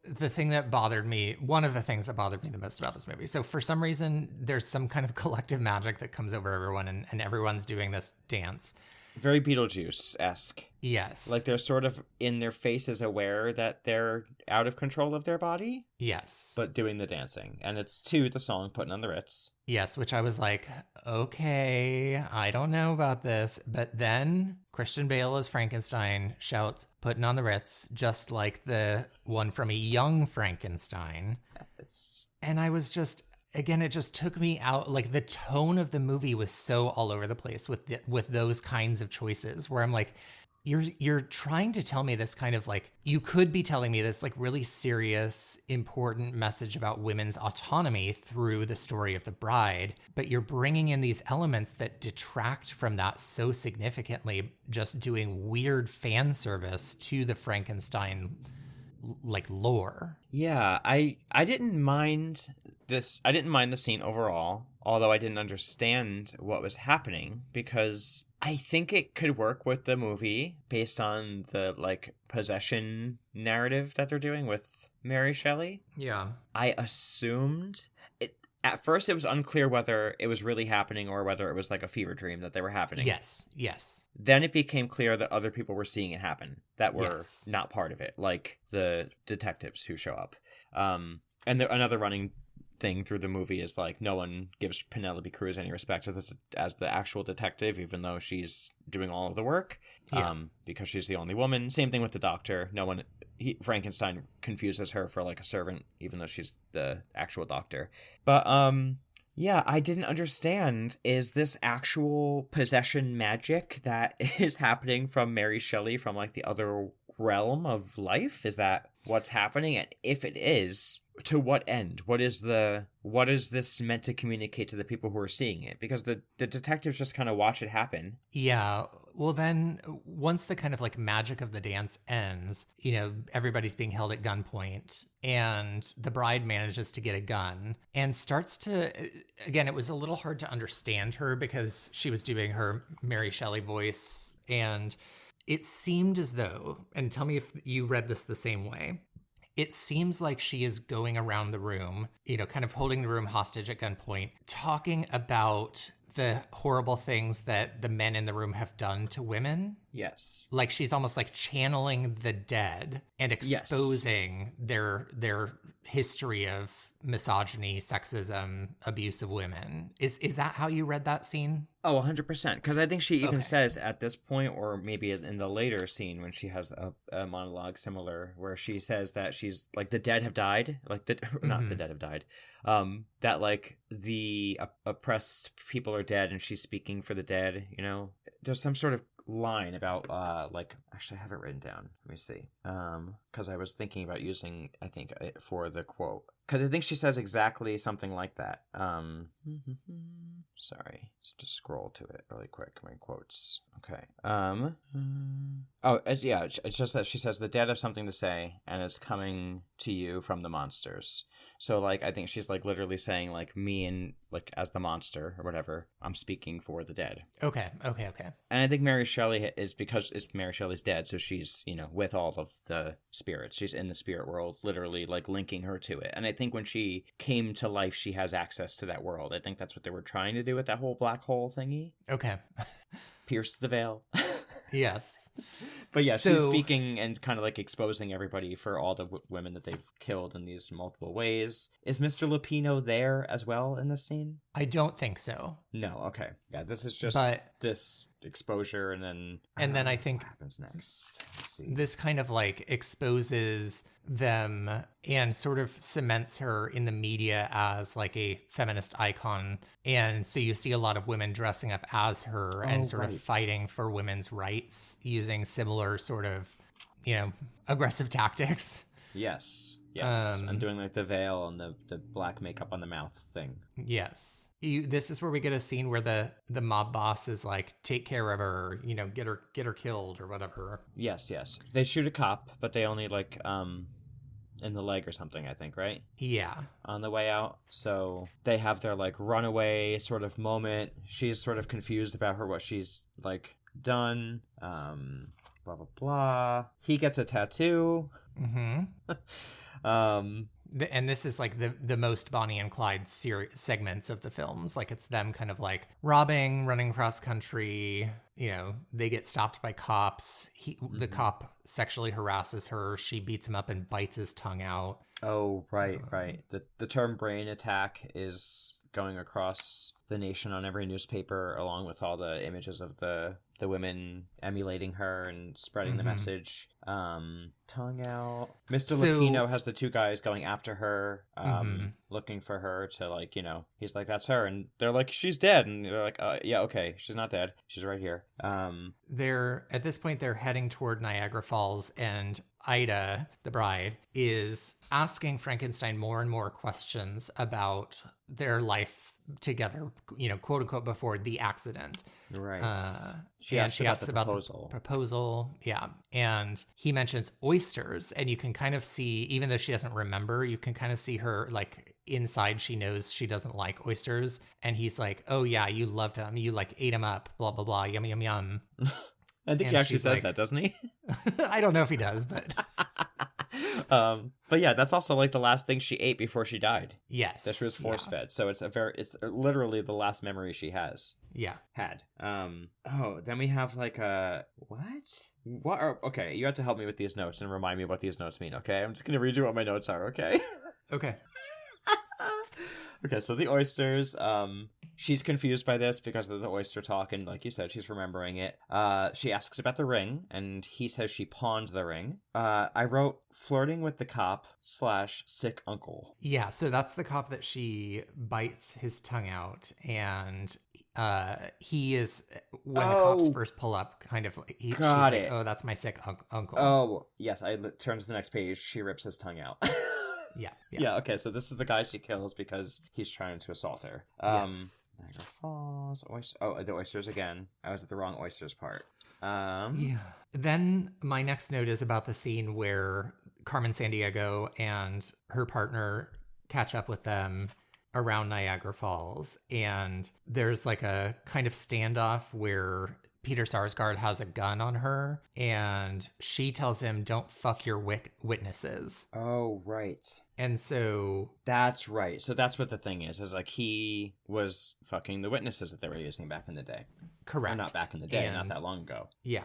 one of the things that bothered me the most about this movie. So for some reason, there's some kind of collective magic that comes over everyone and everyone's doing this dance. Very Beetlejuice-esque. Yes. Like they're sort of in their faces aware that they're out of control of their body. Yes. But doing the dancing. And it's to the song Putting on the Ritz. Yes, which I was like, okay, I don't know about this. But then Christian Bale as Frankenstein shouts, Putting on the Ritz, just like the one from a young Frankenstein. Yes. And I was just... Again, it just took me out. Like the tone of the movie was so all over the place with those kinds of choices where I'm like, you're trying to tell me this kind of like, you could be telling me this like really serious, important message about women's autonomy through the story of the Bride, but you're bringing in these elements that detract from that so significantly, just doing weird fan service to the Frankenstein like lore. Yeah, I didn't mind this. I didn't mind the scene overall, although I didn't understand what was happening because I think it could work with the movie based on the like possession narrative that they're doing with Mary Shelley. Yeah. I assumed at first it was unclear whether it was really happening or whether it was like a fever dream that they were happening. Yes. Then it became clear that other people were seeing it happen that were not part of it, like the detectives who show up. And another running thing through the movie is like no one gives Penelope Cruz any respect as the actual detective, even though she's doing all of the work, because she's the only woman. Same thing with the doctor. Frankenstein confuses her for like a servant, even though she's the actual doctor. But yeah, I didn't understand. Is this actual possession magic that is happening from Mary Shelley from like the other realm of life? Is that what's happening? And if it is, to what end? What is this meant to communicate to the people who are seeing it? Because the detectives just kind of watch it happen. Yeah. Well, then once the kind of like magic of the dance ends, everybody's being held at gunpoint and the bride manages to get a gun and starts to, again, it was a little hard to understand her because she was doing her Mary Shelley voice. And it seemed as though, and tell me if you read this the same way, it seems like she is going around the room, kind of holding the room hostage at gunpoint, talking about the horrible things that the men in the room have done to women. Yes. Like she's almost like channeling the dead and exposing their history of misogyny, sexism, abuse of women. Is that how you read that scene? Oh, 100%. Because I think she even says at this point, or maybe in the later scene when she has a monologue similar, where she says that she's like, the dead have died. Like, not the dead have died. That like the oppressed people are dead and she's speaking for the dead, There's some sort of line about actually I have it written down. Let me see. Because I was thinking about using, I think, for the quote. Because I think she says exactly something like that. Sorry, just scroll to it really quick. My quotes. Okay. It's just that she says the dead have something to say, and it's coming to you from the monsters. So like, I think she's like literally saying like me and like as the monster or whatever, I'm speaking for the dead. Okay. And I think Mary Shelley is because Mary Shelley's dead, so she's with all of the spirits. She's in the spirit world, literally like linking her to it. And I think when she came to life, she has access to that world. I think that's what they were trying to do with that whole black hole thingy. Okay. Pierce the veil. Yes. But yeah, she's speaking and kind of like exposing everybody for all the women that they've killed in these multiple ways. Is Mr. Lupino there as well in this scene? I don't think so. No. Okay. Yeah, this is just this exposure, and then I think what happens next. Let's see. This kind of like exposes them and sort of cements her in the media as like a feminist icon. And so you see a lot of women dressing up as her and sort of fighting for women's rights using similar sort of, aggressive tactics. Yes. And doing like the veil and the black makeup on the mouth thing. Yes. This is where we get a scene where the mob boss is like, take care of her, get her killed or whatever. Yes. They shoot a cop, but they only like in the leg or something, I think, right? Yeah. On the way out. So they have their like runaway sort of moment. She's sort of confused about what she's like done. Blah blah blah. He gets a tattoo. And this is like the most Bonnie and Clyde segments of the films. Like it's them kind of like robbing, running cross country. They get stopped by cops. The cop sexually harasses her. She beats him up and bites his tongue out. Oh, right. The term brain attack is going across the nation on every newspaper, along with all the images of the women emulating her and spreading the message. Tongue out. Mr. Lupino has the two guys going after her, looking for her to like, he's like, that's her. And they're like, she's dead. And they're like, yeah, okay, she's not dead. She's right here. At this point, they're heading toward Niagara Falls, and Ida, the bride, is asking Frankenstein more and more questions about their life together, quote unquote, before the accident. Right. She asks about the proposal. Yeah. And he mentions oysters, and you can kind of see, even though she doesn't remember, you can kind of see her like inside she knows she doesn't like oysters. And he's like, oh yeah, you loved them. You like ate them up, blah, blah, blah. Yum, yum, yum. I think he actually says that, doesn't he? I don't know if he does, but... But yeah, that's also like the last thing she ate before she died. Yes. That she was force fed. So it's literally the last memory she has. Yeah. Had. Then we have like okay, you have to help me with these notes and remind me what these notes mean, okay? I'm just going to read you what my notes are, okay? Okay. Okay, so the oysters, she's confused by this because of the oyster talk, and like you said, she's remembering it. She asks about the ring, and he says she pawned the ring. I wrote flirting with the cop / sick uncle. Yeah, so that's the cop that she bites his tongue out, and he is, when the cops first pull up, kind of like, she's like, oh, that's my sick uncle. Oh, yes. I turn to the next page. She rips his tongue out. Yeah, okay, so this is the guy she kills because he's trying to assault her. Yes. Niagara Falls, the oysters again. I was at the wrong oysters part. Yeah. Then my next note is about the scene where Carmen Sandiego and her partner catch up with them around Niagara Falls, and there's like a kind of standoff where Peter Sarsgaard has a gun on her, and she tells him, don't fuck your witnesses. Oh, right. And so... That's right. So that's what the thing is like he was fucking the witnesses that they were using back in the day. Correct. Or not back in the day, not that long ago. Yeah.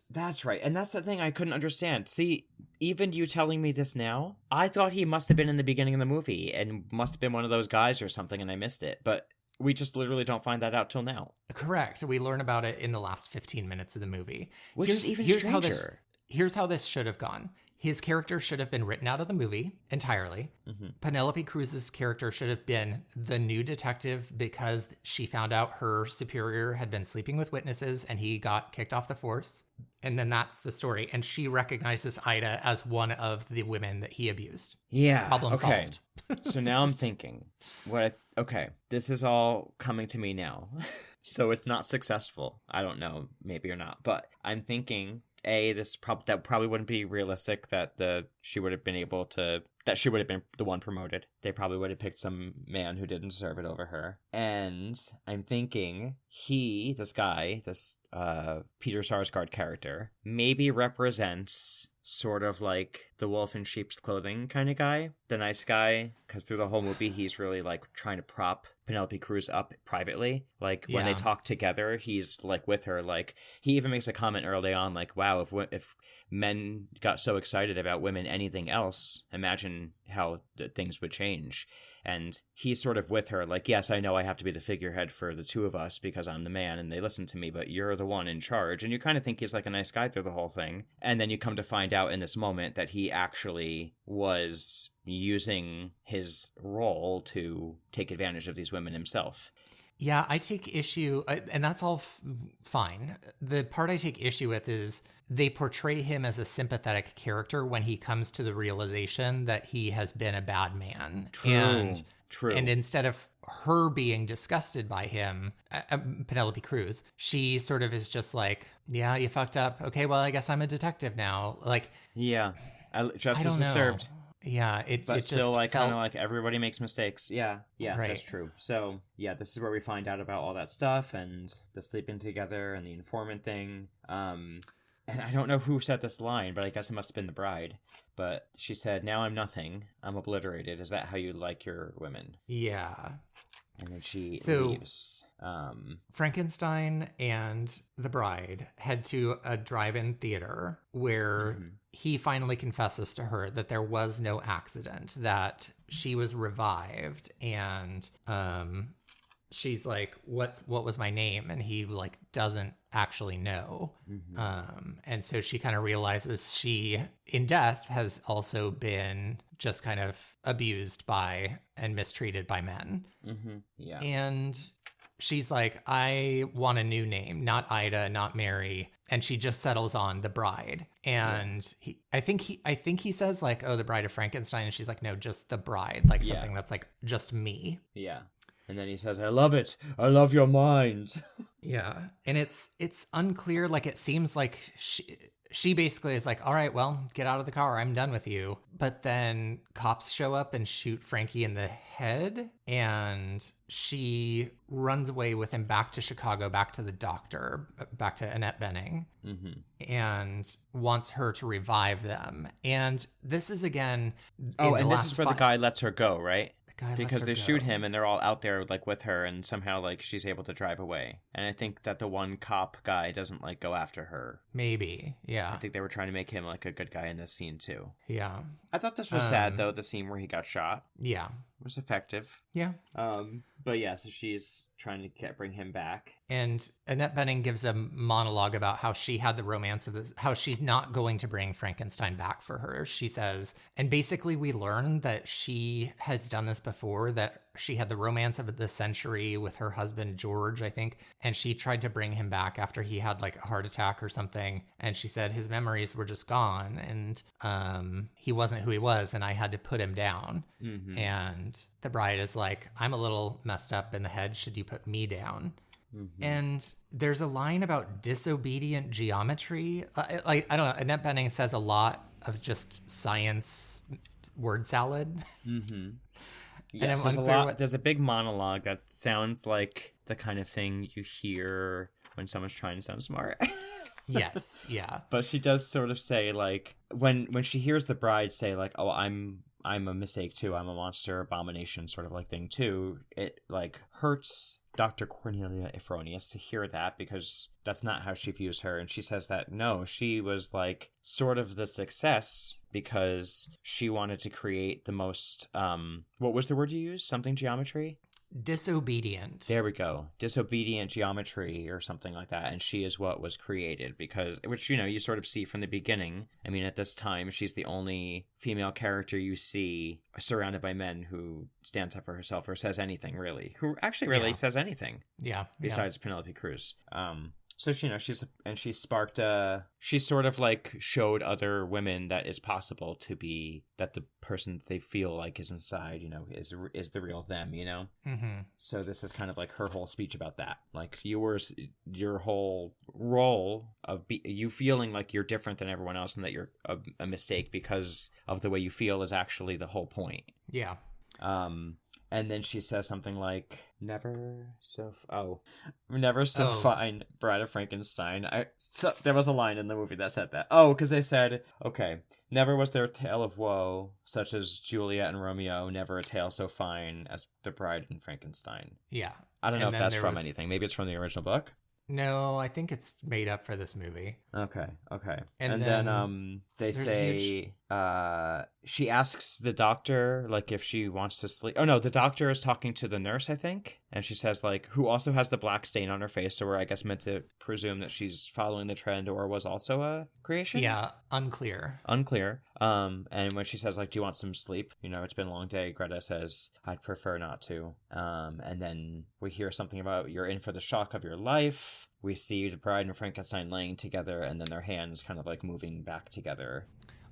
That's right. And that's the thing I couldn't understand. See, even you telling me this now, I thought he must have been in the beginning of the movie and must have been one of those guys or something, and I missed it. But we just literally don't find that out till now. Correct. We learn about it in the last 15 minutes of the movie. Which is even stranger. Here's how this should have gone. His character should have been written out of the movie entirely. Mm-hmm. Penelope Cruz's character should have been the new detective because she found out her superior had been sleeping with witnesses and he got kicked off the force. And then that's the story. And she recognizes Ida as one of the women that he abused. Yeah. Problem solved. So now I'm thinking, this is all coming to me now. So it's not successful. I don't know, maybe or not. But I'm thinking... that probably wouldn't be realistic that she would have been the one promoted. They probably would have picked some man who didn't deserve it over her. And I'm thinking this Peter Sarsgaard character maybe represents sort of like the wolf in sheep's clothing kind of guy, the nice guy, because through the whole movie he's really like trying to prop Penelope Cruz up privately. Like when they talk together, he's like with her. Like he even makes a comment early on, like, "Wow, if men got so excited about women anything else, imagine how things would change." And he's sort of with her, like, yes, I know I have to be the figurehead for the two of us because I'm the man and they listen to me, but you're the one in charge. And you kind of think he's like a nice guy through the whole thing. And then you come to find out in this moment that he actually was using his role to take advantage of these women himself. Yeah, I take issue, and that's all fine. The part I take issue with is they portray him as a sympathetic character when he comes to the realization that he has been a bad man. True. And instead of her being disgusted by him, Penelope Cruz, she sort of is just like, yeah, you fucked up. Okay, well, I guess I'm a detective now. Like, yeah, justice is served. Yeah, but it still, just like, felt... kind of like everybody makes mistakes. Yeah, right. That's true. So, yeah, this is where we find out about all that stuff and the sleeping together and the informant thing. And I don't know who said this line, but I guess it must have been the bride. But she said, "Now I'm nothing. I'm obliterated. Is that how you like your women?" Yeah. And then she leaves. Frankenstein and the bride head to a drive-in theater where he finally confesses to her that there was no accident, that she was revived, and she's like, what was my name? And he like doesn't actually know. And so she kind of realizes she, in death, has also been just kind of abused by and mistreated by men. Yeah. And she's like, I want a new name, not Ida, not Mary. And she just settles on the bride. And I think he says like, oh, the Bride of Frankenstein. And she's like, no, just the bride, like something that's like just me. Yeah. And then he says, "I love it. I love your mind." Yeah. And it's unclear. Like, it seems like she basically is like, all right, well, get out of the car. I'm done with you. But then cops show up and shoot Frankie in the head. And she runs away with him back to Chicago, back to the doctor, back to Annette Bening, and wants her to revive them. And this is again... Oh, and this is where the guy lets her go, right? Because they shoot go. him and they're all out there like with her, and somehow like she's able to drive away. And I think that the one cop guy doesn't like go after her. Maybe, yeah. I think they were trying to make him like a good guy in this scene too. Yeah. I thought this was sad though, the scene where he got shot. Yeah. It was effective. Yeah. But yeah, so she's trying to bring him back. And Annette Bening gives a monologue about how she had the romance of this, how she's not going to bring Frankenstein back for her. She says, and basically we learn that she has done this before, that she had the romance of the century with her husband, George, I think. And she tried to bring him back after he had like a heart attack or something. And she said his memories were just gone. And he wasn't who he was. And I had to put him down. Mm-hmm. And the bride is like, I'm a little messed up in the head. Should you put me down? Mm-hmm. And there's a line about disobedient geometry. I don't know. Annette Bening says a lot of just science word salad. Mm-hmm. Yes, and there's a big monologue that sounds like the kind of thing you hear when someone's trying to sound smart. Yes, yeah. But she does sort of say, like, when she hears the bride say, like, oh, I'm a mistake too, I'm a monster, abomination sort of like thing too, it like hurts Dr. Cornelia Ephronius to hear that, because that's not how she views her. And she says that no, she was like sort of the success because she wanted to create the most what was the word you used? Something geometry? Disobedient. There we go. Disobedient geometry or something like that. And she is what was created, because, which, you know, you sort of see from the beginning. I mean, at this time, she's the only female character you see surrounded by men who stands up for herself or says anything, really. Who actually really says anything. Yeah. Besides Penelope Cruz. So, you know, she sparked she sort of like showed other women that it's possible to be, that the person they feel like is inside, you know, is the real them, you know? Mm-hmm. So this is kind of like her whole speech about that. Like your whole role of you feeling like you're different than everyone else and that you're a mistake because of the way you feel is actually the whole point. Yeah. And then she says something like, never so fine, Bride of Frankenstein. There was a line in the movie that said that. Oh, because they said, okay, never was there a tale of woe, such as Juliet and Romeo, never a tale so fine as the Bride in Frankenstein. Yeah. I don't know if that's from anything. Maybe it's from the original book. No, I think it's made up for this movie. Okay. And then they say she asks the doctor, like, if she wants to sleep. Oh, no, the doctor is talking to the nurse, I think. And she says, like, who also has the black stain on her face. So we're, I guess, meant to presume that she's following the trend or was also a creation? Yeah, unclear. And when she says, like, do you want some sleep? You know, it's been a long day. Greta says, I'd prefer not to. And then we hear something about you're in for the shock of your life. We see the Bride and Frankenstein laying together, and then their hands kind of like moving back together.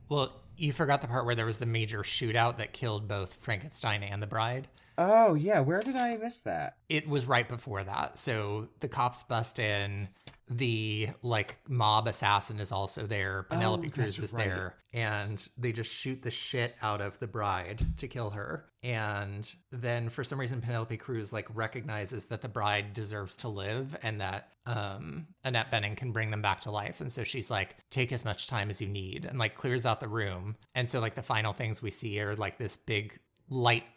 Well, you forgot the part where there was the major shootout that killed both Frankenstein and the bride. Oh, yeah. Where did I miss that? It was right before that. So the cops bust in. The like mob assassin is also there. Penelope Cruz is there. And they just shoot the shit out of the bride to kill her. And then for some reason, Penelope Cruz like recognizes that the bride deserves to live and that Annette Bening can bring them back to life. And so she's like, take as much time as you need, and like clears out the room. And so like the final things we see are like this big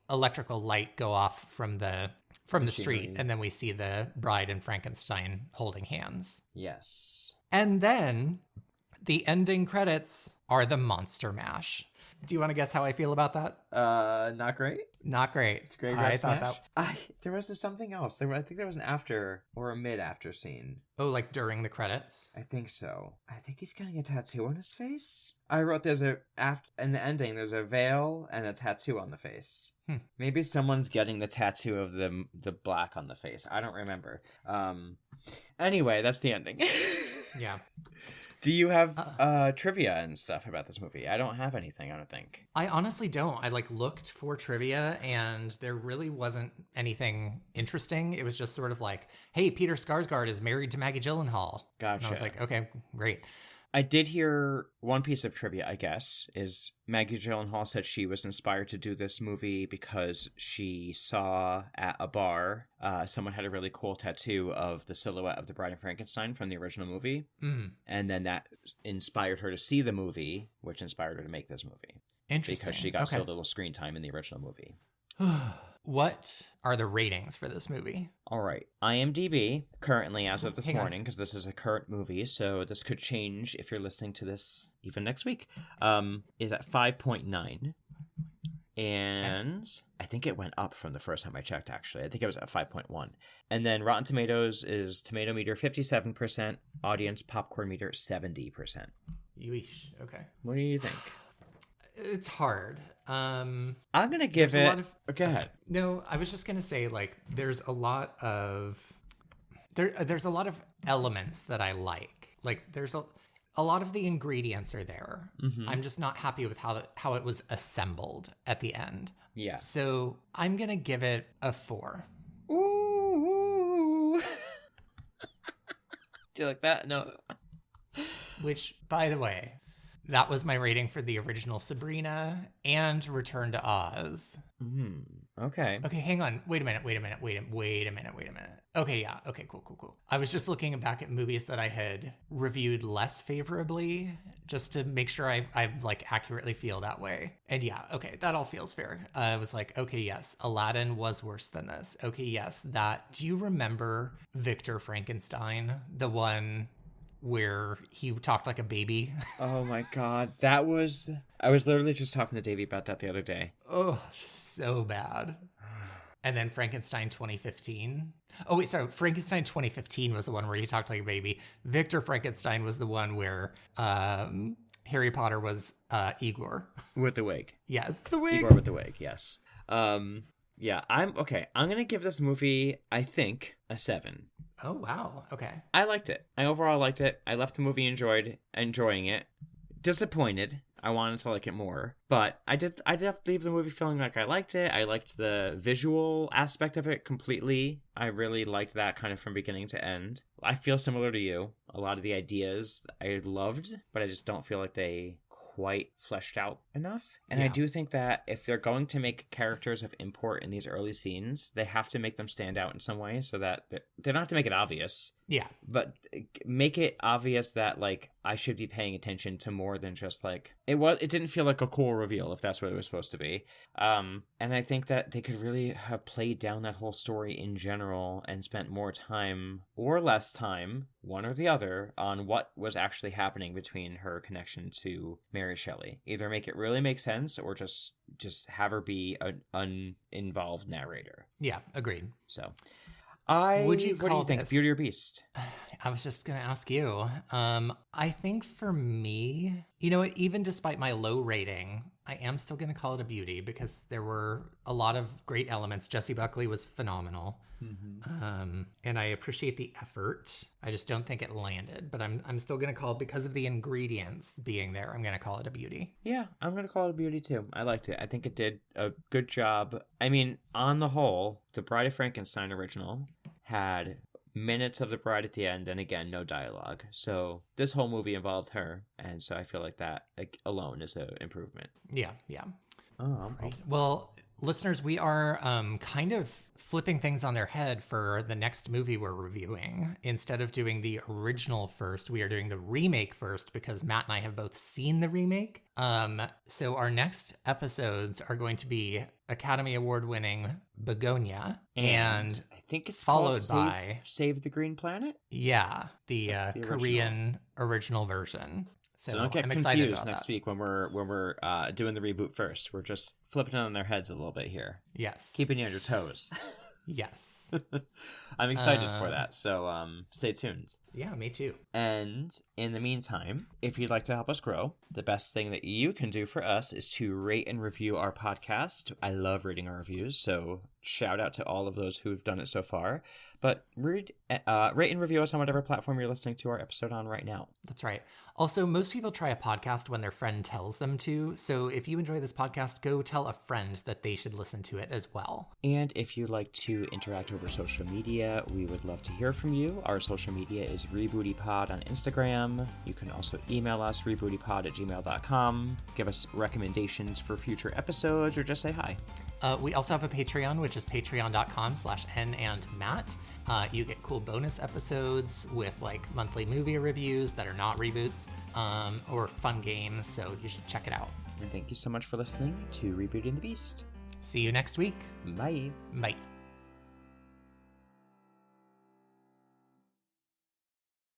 electrical light go off from the street, and then we see the bride and Frankenstein holding hands. Yes. And then the ending credits are the Monster Mash. Do you want to guess how I feel about that? Not great. Not great. It's great. I thought that there was something else. I think there was an after or a mid-after scene. Oh, like during the credits? I think so. I think he's getting a tattoo on his face. I wrote in the ending there's a veil and a tattoo on the face. Maybe someone's getting the tattoo of the black on the face. I don't remember. Anyway, that's the ending. Yeah. Do you have trivia and stuff about this movie? I don't have anything, I don't think. I honestly don't. I like looked for trivia and there really wasn't anything interesting. It was just sort of like, hey, Peter Skarsgård is married to Maggie Gyllenhaal. Gotcha. And I was like, okay, great. I did hear one piece of trivia, I guess, is Maggie Gyllenhaal said she was inspired to do this movie because she saw at a bar someone had a really cool tattoo of the silhouette of the Bride of Frankenstein from the original movie. Mm. And then that inspired her to see the movie, which inspired her to make this movie. Interesting. Because she got so little screen time in the original movie. What are the ratings for this movie? All right. IMDb, currently as of this morning, because this is a current movie, so this could change if you're listening to this even next week, is at 5.9. And I think it went up from the first time I checked, actually. I think it was at 5.1. And then Rotten Tomatoes is tomato meter 57%, audience popcorn meter 70%. Yeesh. Okay. What do you think? It's hard. I'm going to give it... Go ahead. No, I was just going to say, like, there's a lot of elements that I like. Like, there's a lot of the ingredients are there. Mm-hmm. I'm just not happy with how it was assembled at the end. Yeah. So I'm going to give it a 4. Ooh. Do you like that? No. Which, by the way, that was my rating for the original Sabrina and Return to Oz. Okay. Okay, hang on. Wait a minute. Okay, yeah. Okay, cool. I was just looking back at movies that I had reviewed less favorably just to make sure I like accurately feel that way. And yeah, okay, that all feels fair. I was like, okay, yes, Aladdin was worse than this. Okay, yes, that. Do you remember Victor Frankenstein? The one where he talked like a baby? Oh my God. I was literally just talking to Davey about that the other day. Oh, so bad. And then Frankenstein 2015. Oh, wait, sorry. Frankenstein 2015 was the one where he talked like a baby. Victor Frankenstein was the one where Harry Potter was Igor. With the wig. Yes, the wig. Igor with the wig, yes. Yeah, I'm going to give this movie, I think, a 7. Oh, wow. Okay. I liked it. I overall liked it. I left the movie enjoying it. Disappointed. I wanted to like it more, but I did leave the movie feeling like I liked it. I liked the visual aspect of it completely. I really liked that kind of from beginning to end. I feel similar to you. A lot of the ideas I loved, but I just don't feel like they quite fleshed out enough. And yeah. I do think that if they're going to make characters of import in these early scenes, they have to make them stand out in some way so that they don't have to make it obvious. Yeah. But make it obvious that, like, I should be paying attention to more than just, like, it didn't feel like a cool reveal, if that's what it was supposed to be. And I think that they could really have played down that whole story in general and spent more time or less time, one or the other, on what was actually happening between her connection to Mary Shelley. Either make it really make sense or just have her be an uninvolved narrator. Yeah, agreed. So... what do you think? Beauty or Beast? I was just going to ask you. I think for me, you know, even despite my low rating, I am still going to call it a beauty because there were a lot of great elements. Jessie Buckley was phenomenal. Mm-hmm. And I appreciate the effort. I just don't think it landed, but I'm still going to call it, because of the ingredients being there, I'm going to call it a beauty. Yeah, I'm going to call it a beauty too. I liked it. I think it did a good job. I mean, on the whole, the Bride of Frankenstein original had minutes of the bride at the end, and again, no dialogue. So this whole movie involved her, and so I feel like that alone is an improvement. Yeah. Oh, right. Well, listeners, we are kind of flipping things on their head for the next movie we're reviewing. Instead of doing the original first, we are doing the remake first because Matt and I have both seen the remake. So our next episodes are going to be Academy Award winning Begonia, and I think it's followed by Save the Green Planet. Yeah, the Korean original version. So don't get confused next week when we're doing the reboot first. We're just flipping it on their heads a little bit here. Yes. Keeping you on your toes. Yes. I'm excited for that, so stay tuned. Yeah, me too. And in the meantime, if you'd like to help us grow, the best thing that you can do for us is to rate and review our podcast. I love reading our reviews, so shout out to all of those who've done it so far. But rate and review us on whatever platform you're listening to our episode on right now. That's right. Also, most people try a podcast when their friend tells them to. So if you enjoy this podcast, go tell a friend that they should listen to it as well. And if you'd like to interact over social media, we would love to hear from you. Our social media is RebootyPod on Instagram. You can also email us, rebootypod@gmail.com. Give us recommendations for future episodes or just say hi. We also have a Patreon, which is patreon.com/NandMatt. You get cool bonus episodes with like monthly movie reviews that are not reboots, or fun games, so you should check it out. And thank you so much for listening to Rebooting the Beast. See you next week. Bye. Bye.